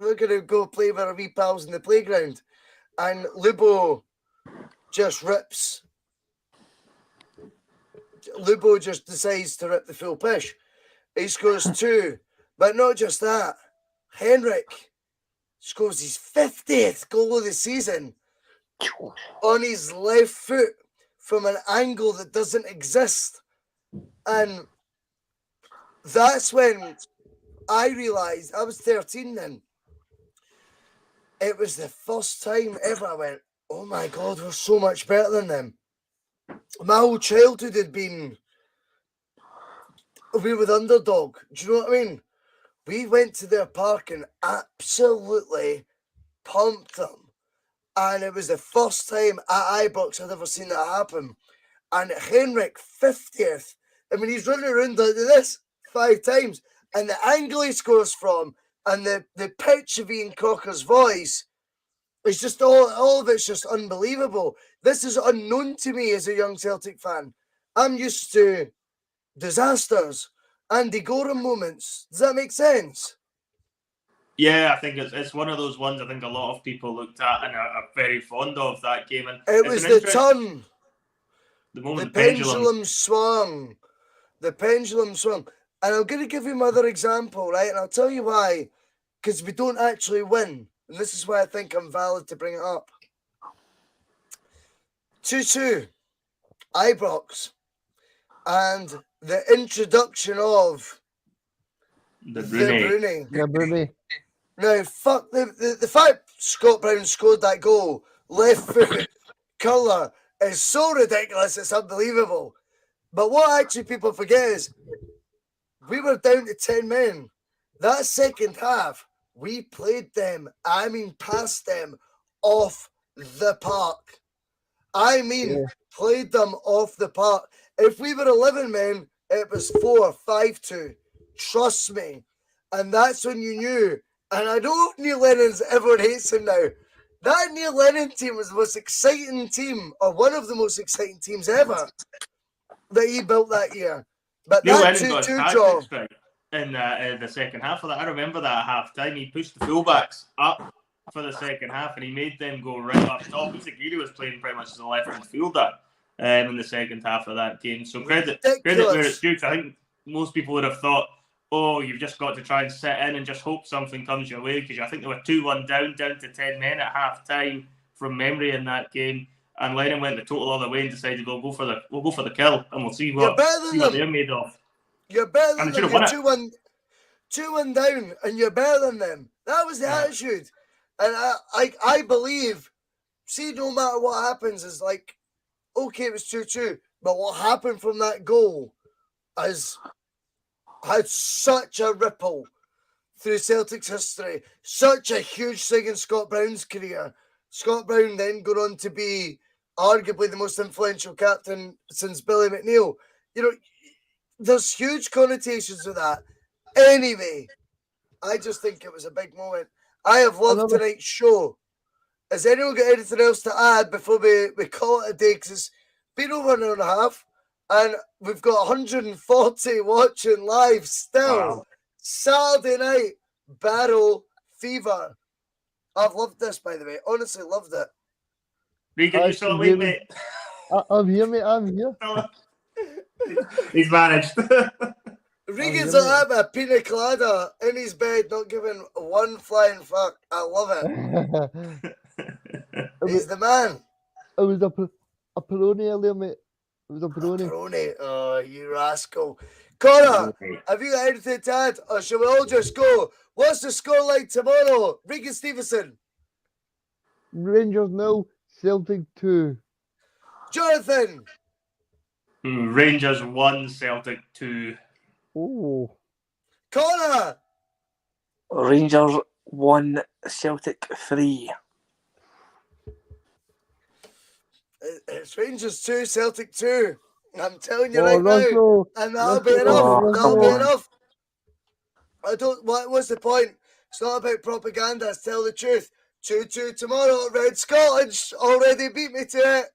We're going to go play with our wee pals in the playground. And Lubo just rips. Lubo just decides to rip the full pish. He scores 2. But not just that. Henrik scores his 50th goal of the season on his left foot from an angle that doesn't exist. And that's when I realised, I was 13 then. It was the first time ever I went, oh my God, we're so much better than them. My whole childhood had been, we were the underdog. Do you know what I mean? We went to their park and absolutely pumped them. And it was the first time at Ibrox I'd ever seen that happen. And Henrik, 50th, I mean, he's running around like this 5 times. And the angle he scores from and the pitch of Ian Crocker's voice, it's just all of it's just unbelievable. This is unknown to me as a young Celtic fan. I'm used to disasters, Andy Gorham moments. Does that make sense?
Yeah, I think it's one of those ones I think a lot of people looked at and are very fond of that game. And
it was the turn.
The moment
the pendulum swung. The pendulum swung. And I'm going to give you another example, right? And I'll tell you why. Because we don't actually win. And this is why I think I'm valid to bring it up. 2-2. Ibrox. And the introduction of
the Bruni.
Now, fuck the fact Scott Brown scored that goal, left foot, colour, is so ridiculous, it's unbelievable. But what actually people forget is we were down to 10 men. That second half, we played them, past them, off the park. Played them off the park. If we were 11 men, it was 4-5-2. Trust me. And that's when you knew. And I know Neil Lennon's, everyone hates him now. That Neil Lennon team was the most exciting team, or one of the most exciting teams ever that he built that year. But
Neil
that
Lennon got
2-2 draw
right in the second half of that. I remember that at half time. He pushed the fullbacks up for the second half and he made them go right up top. Isagiri was playing pretty much as a left midfielder in the second half of that game. So credit where it's due. I think most people would have thought, oh, you've just got to try and sit in and just hope something comes your way, because I think they were 2-1 down to 10 men at half time from memory in that game. And Lennon went the total other way and decided we'll go for the kill and we'll see what they're made of.
You're better than them. You're 2-1 down and you're better than them. That was the attitude. And I believe, see, no matter what happens, is like, okay, it was 2-2, but what happened from that goal had such a ripple through Celtic's history, such a huge thing in Scott Brown's career. Scott Brown then got on to be arguably the most influential captain since Billy McNeil. You know, there's huge connotations with that. Anyway, I just think it was a big moment. I have loved tonight's show. Has anyone got anything else to add before we call it a day? Because it's been over an hour and a half. And we've got 140 watching live still. Wow. Saturday night, Barrow Fever. I've loved this, by the way. Honestly, loved it.
Regan, you still awake, mate?
I'm here, mate. I'm here.
He's managed.
Regan's like a pina colada in his bed, not giving one flying fuck. I love it. He's the man.
It was a Peroni earlier, mate. It was a Peroni.
Peroni. Oh, you rascal. Conor, have you got anything to add? Or shall we all just go? What's the score like tomorrow? Reegan Stevenson.
Rangers 0, Celtic 2.
Jonathon.
Rangers 1, Celtic 2.
Oh.
Conor.
Rangers 1, Celtic 3.
It's Rangers 2, Celtic 2. I'm telling you
Oh,
right
Russell,
now. And that'll be
Russell,
enough.
Oh,
That'll
come
be
on.
enough. What's the point? It's not about propaganda. It's tell the truth. 2-2 tomorrow. Red Scotland already beat me to it.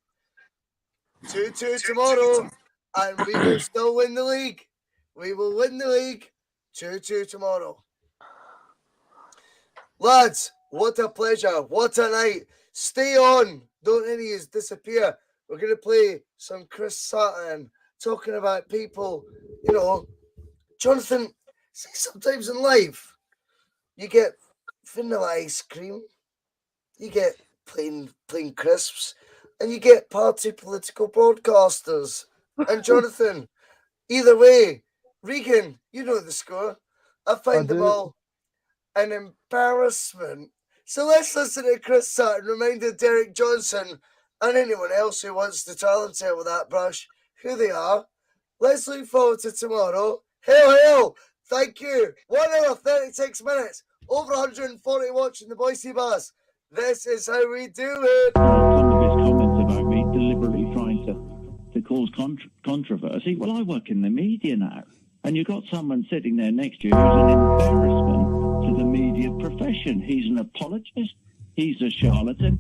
2-2 tomorrow. And we will still win the league. We will win the league. 2-2 tomorrow. Lads, what a pleasure. What a night. Stay on. Don't any of you disappear. We're going to play some Chris Sutton talking about people, you know. Jonathan, see, sometimes in life, you get vanilla ice cream, you get plain crisps, and you get party political broadcasters. And Jonathan, either way, Regan, you know the score. I find them
do.
all an embarrassment. So let's listen to Chris Sutton reminding Derek Johnson and anyone else who wants to challenge him with that brush who they are. Let's look forward to tomorrow. Hail! Thank you. 1 hour 36 minutes. Over 140 watching the Bhoycie Bus. This is how we do it.
Some of his comments about me deliberately trying to cause controversy. Well, I work in the media now, and you've got someone sitting there next to you who's an embarrassment to the media profession. He's an apologist. He's a charlatan.